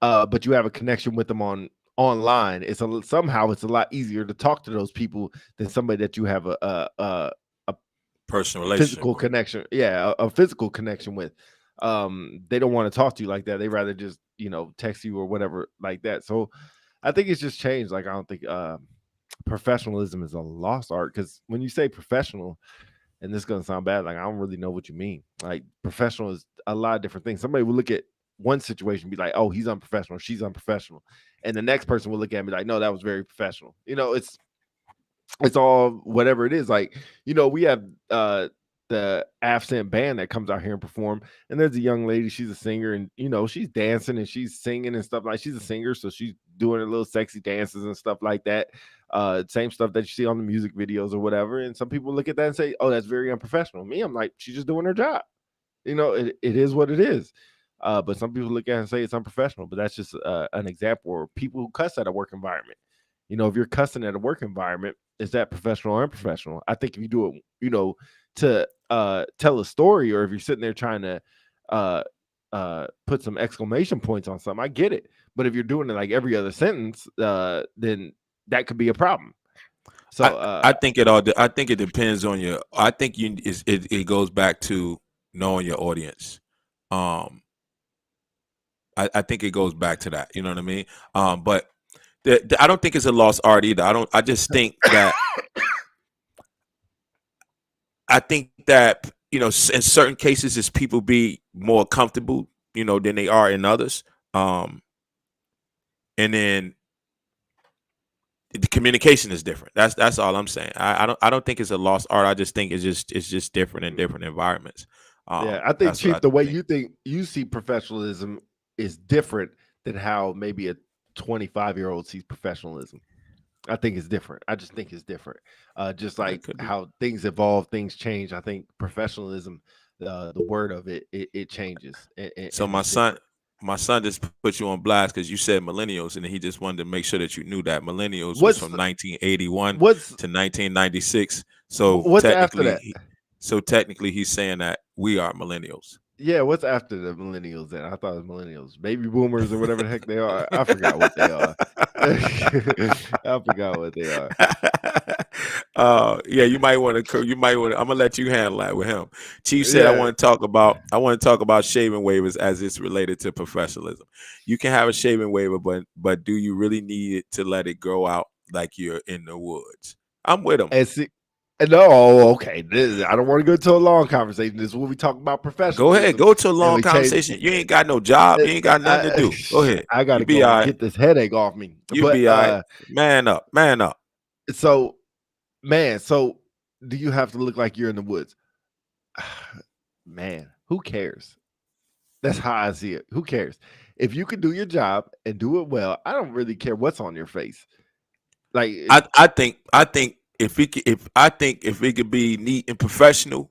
but you have a connection with them online. Somehow it's a lot easier to talk to those people than somebody that you have a Personal relationship physical with. connection. Yeah, a physical connection with. They don't want to talk to you like that. They rather just text you or whatever like that. So I think it's just changed. Like I don't think professionalism is a lost art because when you say professional, and this is gonna sound bad, like I don't really know what you mean. Like professional is a lot of different things. Somebody will look at one situation and be like, "Oh, he's unprofessional, she's unprofessional," and the next person will look at me like, "No, that was very professional." It's all whatever it is. Like, we have the Absent band that comes out here and perform, and there's a young lady, she's a singer, and she's dancing and she's singing and stuff. Like, she's a singer, so she's doing her little sexy dances and stuff like that. Same stuff that you see on the music videos or whatever. And some people look at that and say, "Oh, that's very unprofessional." Me, I'm like, she's just doing her job. It is what it is. But some people look at it and say it's unprofessional, but that's just an example. Or people who cuss at a work environment. If you're cussing at a work environment, is that professional or unprofessional? I think if you do it, to tell a story, or if you're sitting there trying to put some exclamation points on something, I get it. But if you're doing it like every other sentence, then that could be a problem. So I think it all. I think it depends on your. I think it goes back to knowing your audience. I think it goes back to that. You know what I mean? But I don't think it's a lost art either. I just think that. I think that in certain cases, is people be more comfortable, than they are in others. And then the communication is different. That's all I'm saying. I don't think it's a lost art. I just think it's just different in different environments. yeah, I think, That's what Chief, I the way think. you think you see professionalism is different than how maybe a 25-year-old sees professionalism. I think it's different. I just think it's different. Just That like could be. how things evolve, things change. I think professionalism, the word of it changes, So and it's different. my son just put you on blast because you said millennials, and he just wanted to make sure that you knew that millennials was What's from 1981 what's to 1996. So what's after technically, that? he's saying that we are millennials. Yeah, what's after the millennials? Then I thought it was millennials, baby boomers, or whatever the heck they are. I forgot what they are. I forgot what they are. Yeah, you might want to. You might want. I'm gonna let you handle that with him. Chief said, Yeah, I want to talk about shaving waivers as it's related to professionalism. You can have a shaving waiver, but do you really need it to let it grow out like you're in the woods? I'm with him. and see, no, okay. I don't want to go to a long conversation. This is what we talk about Go ahead. professionalism, Go to a and long we change. conversation. You ain't got no job. You ain't got nothing to I, do. Go ahead. I got You to be go all right. get this headache off me. You But be all right. Man up. Man up. so man, so do you have to look like you're in the woods? Man, who cares? That's how I see it. Who cares? If you can do your job and do it well, I don't really care what's on your face. Like, I think if it could be neat and professional,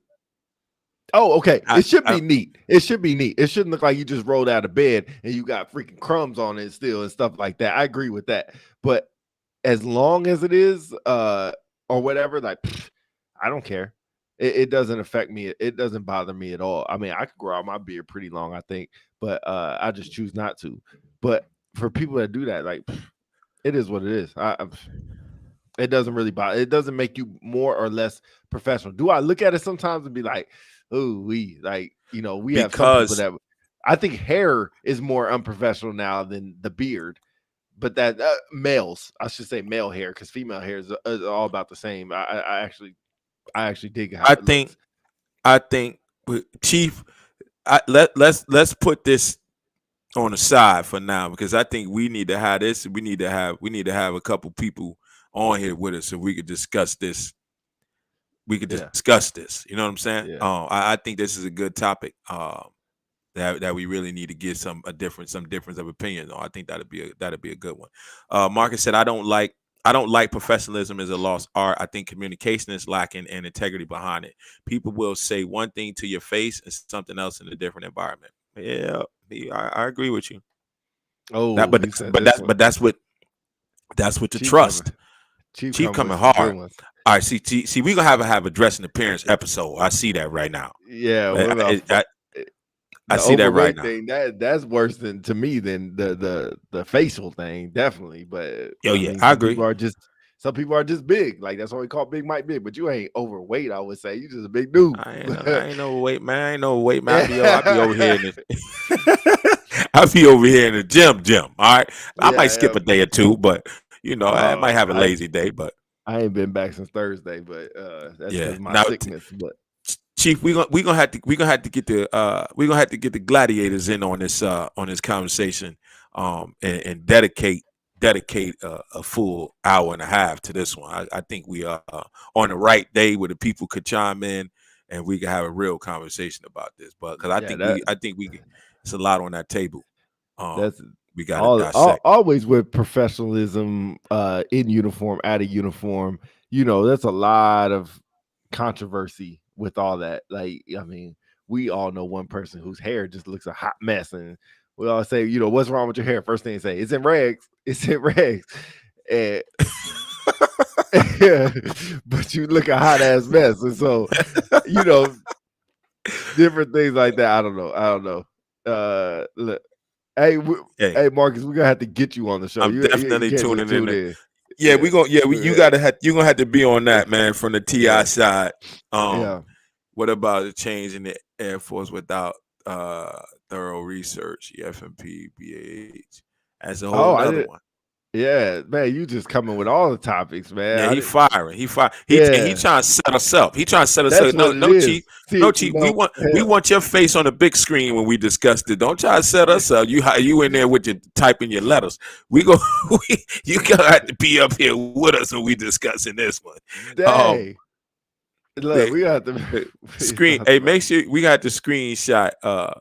oh, okay. I, It should I be neat. It should be neat. It shouldn't look like you just rolled out of bed and you got freaking crumbs on it still and stuff like that. I agree with that. But as long as it is, or whatever, like, I don't care. It doesn't affect me. It doesn't bother me at all. I mean, I could grow out my beard pretty long, I think, but I just choose not to. But for people that do that, like, it is what it is. It doesn't really bother. It doesn't make you more or less professional. Do I look at it sometimes and be like, "Oh, we like," we have some people because that I think hair is more unprofessional now than the beard. But that males, I should say male hair, because female hair is all about the same. I actually dig how I it think looks. I think Chief. Let's put this on the side for now because I think we need to have this. We need to have a couple people on here with us so we could discuss this. We could Yeah, discuss this. You know what I'm saying? yeah. I think this is a good topic. That we really need to get some difference of opinion on. I think that'd be a good one. Marcus said, I don't like professionalism as a lost art. I think communication is lacking and integrity behind it. People will say one thing to your face and something else in a different environment. Yeah, I agree with you. That, Oh, but he that's, said but this that's one. but that's what the Chief coming. trust. Chief Chief coming with coming some good hard. ones. All right, see, we gonna have a dress and appearance episode. I see that right now. Yeah, what I, about I, I the see that right overweight now. thing? That's worse than to me than the facial thing, definitely. But Oh I yeah, mean, I agree. some people are just big. Like that's why we call Big Mike big. But you ain't overweight. I would say you just a big dude. I ain't no weight, man. I ain't no weight, man. I be over here yeah, in the I be over here in the gym. All right. I might yeah. skip a day or two, but I might have a I lazy day. But I ain't been back since Thursday, but that's because yeah. of my Now sickness. But Chief, we gonna have to get the gladiators in on this conversation, and dedicate a full hour and a half to this one. I think we are on the right day where the people could chime in and we can have a real conversation about this. But because yeah, I think we can, it's a lot on that table. Um, that's we got to all dissect. always with professionalism in uniform, out of uniform. That's a lot of controversy with all that. Like, I mean, we all know one person whose hair just looks a hot mess, and we all say, what's wrong with your hair? First thing they say, it's in rags. It's in rags. And but you look a hot ass mess. And so, you know, different things like that. I don't know. Look, hey, Hey, hey, Marcus, we're gonna have to get you on the show. I'm You definitely can't just tuning tune in. in. Yeah, Yeah, you yeah, gotta you're gonna have to be on that, man, from the TI yeah, side. Um, yeah. what about the change in the Air Force without thorough research? FMP, BAH, as a whole Oh, I nother did. one. Yeah, man, you just coming with all the topics, man. Yeah, I he did. firing. He Yeah, trying to set us up. He trying to set us that's up. No, what it no, chief, is. See, no, chief. We hell, want your face on the big screen when we discussed it. Don't try to set us up. You in there with your typing your letters. We go. You gonna have to be up here with us when we discussing this one. Um, dang. Look, the, we got to the we screen. talked Hey, about. make sure we got to screenshot.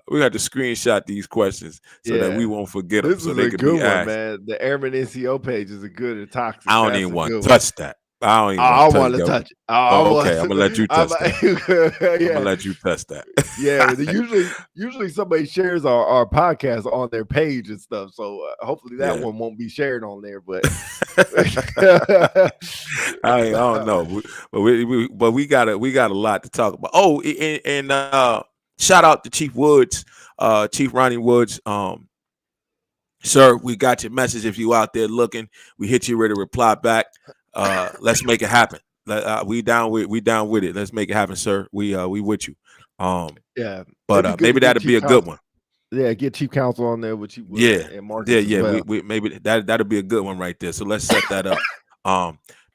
We got to screenshot these questions so that we Yeah, won't forget them, this so is they a could be good one, asked. man. The Airman NCO page is a good and I toxic. don't That's even a want good to one. touch that. I don't even want I to touch want to that. touch it. I Oh, want okay. I'm gonna let you touch that. I'm gonna yeah, let you test that. yeah. Usually somebody shares our podcast on their page and stuff. So hopefully that Yeah. one won't be shared on there. But I don't know, but we got a lot to talk about. Oh, and shout out to Chief Woods, Chief Ronnie Woods. Sir, we got your message. If you out there looking, we hit you ready to reply back. Let's make it happen. We down with it. Let's make it happen, sir. We with you. yeah, it'd be But good to maybe get that'd be Chief a good Counsel. one. Yeah, get Chief Counsel on there with Chief Woods Yeah, and yeah, Marcus as yeah. well. We maybe that'll be a good one right there. So let's set that up.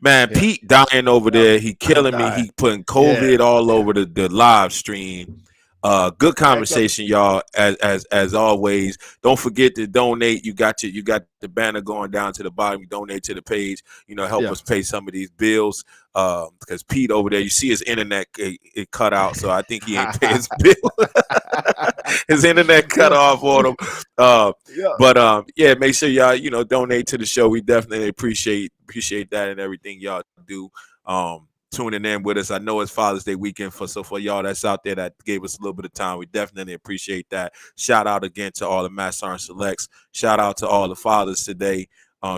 Man, Yeah, Pete dying over there. He killing me. die. He putting Yeah, COVID all over the live stream. Good back up. conversation, y'all. As always, don't forget to donate. You got the banner going down to the bottom. You donate to the page. Help Yeah. us pay some of these bills. Because Pete over there, you see his internet it cut out, so I think he ain't pay his bill. His internet cut off on him. Yeah. But yeah, make sure y'all donate to the show. We definitely appreciate that and everything y'all do. Tuning in with us. I know it's Father's Day weekend for y'all that's out there that gave us a little bit of time. We definitely appreciate that. Shout out again to all the Mass Sergeant Selects. Shout out to all the fathers today.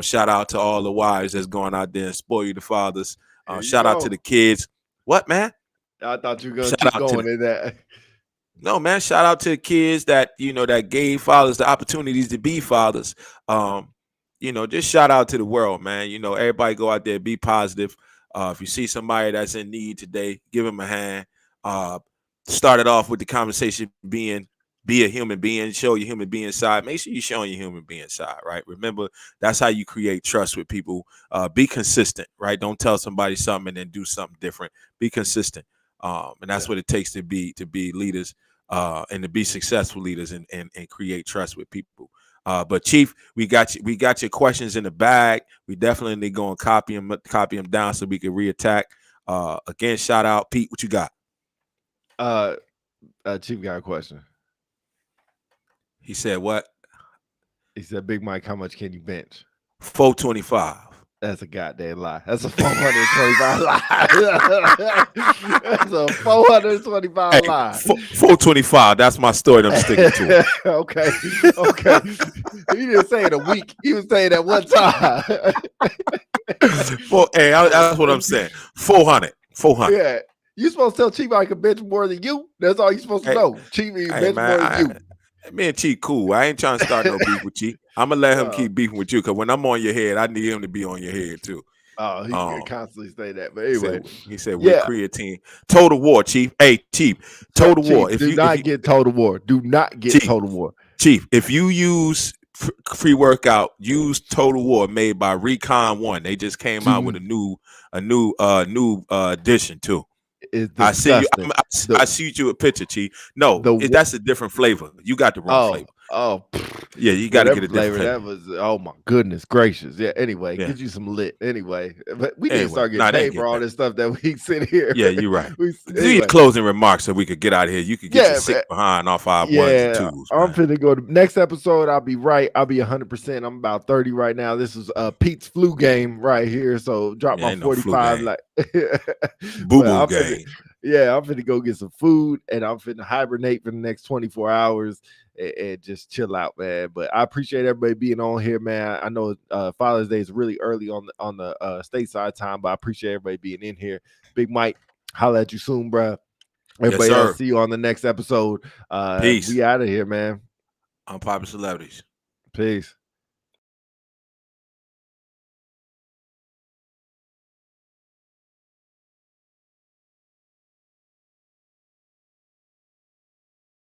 Shout out to all the wives that's going out there and spoil you the fathers. Here you Shout out to go. the kids. What, man? I thought you were gonna Shout keep out to going in that. No, man. Shout out to the kids that that gave fathers the opportunities to be fathers. Just shout out to the world, man. Everybody go out there, be positive. If you see somebody that's in need today, give them a hand. Started off with the conversation being be a human being, show your human being side. Make sure you're showing your human being side, right? Remember, that's how you create trust with people. Be consistent, right? Don't tell somebody something and then do something different. Be consistent, and that's what it takes to be leaders, and to be successful leaders, and create trust with people. But Chief, we got your questions in the bag. We definitely going to copy them down so we can reattack. Again, shout out Pete. What you got? Chief got a question. He said what? He said, Big Mike, how much can you bench? 425. That's a goddamn lie. That's a 425 lie. That's a 425 lie. 425. That's my story. I'm sticking to it. Okay. He didn't say it a week. He was saying that one time. Hey, that's what I'm saying. 400. Yeah. You supposed to tell Chief I can bench more than you? That's all you supposed to know. Chief bench more than you. Me and Chief cool. I ain't trying to start no beef with Chief. I'm gonna let him keep beefing with you, because when I'm on your head, I need him to be on your head too. Oh, he can constantly say that. But anyway, he said we're creatine. Total war, Chief. Hey, Chief. Total war. Do not get total war. Do not get total war. Chief, if you use free workout, use Total War made by Recon One. They just came out with a new addition too. I see you a picture, Chief. No, that's a different flavor. You got the wrong flavor. Oh, yeah, you got to get a different flavor. That was, oh my goodness gracious. Yeah. Anyway, get you some lit. Anyway, but we need to start getting paid for all this stuff that we sit here. Yeah, you're right. We need closing remarks so we could get out of here. You could get your sick behind off our ones and twos. I'm finna go to next episode. I'll be right. I'll be 100%. I'm about 30 right now. This is Pete's flu game right here. So drop my 45 like boo game. Yeah, I'm finna go get some food and I'm finna hibernate for the next 24 hours and just chill out, man. But I appreciate everybody being on here, man. I know Father's Day is really early on the stateside time, but I appreciate everybody being in here. Big Mike, holla at you soon, bro. Everybody else, see you on the next episode. Peace. We out of here, man. Unpopular Celebrities. Peace.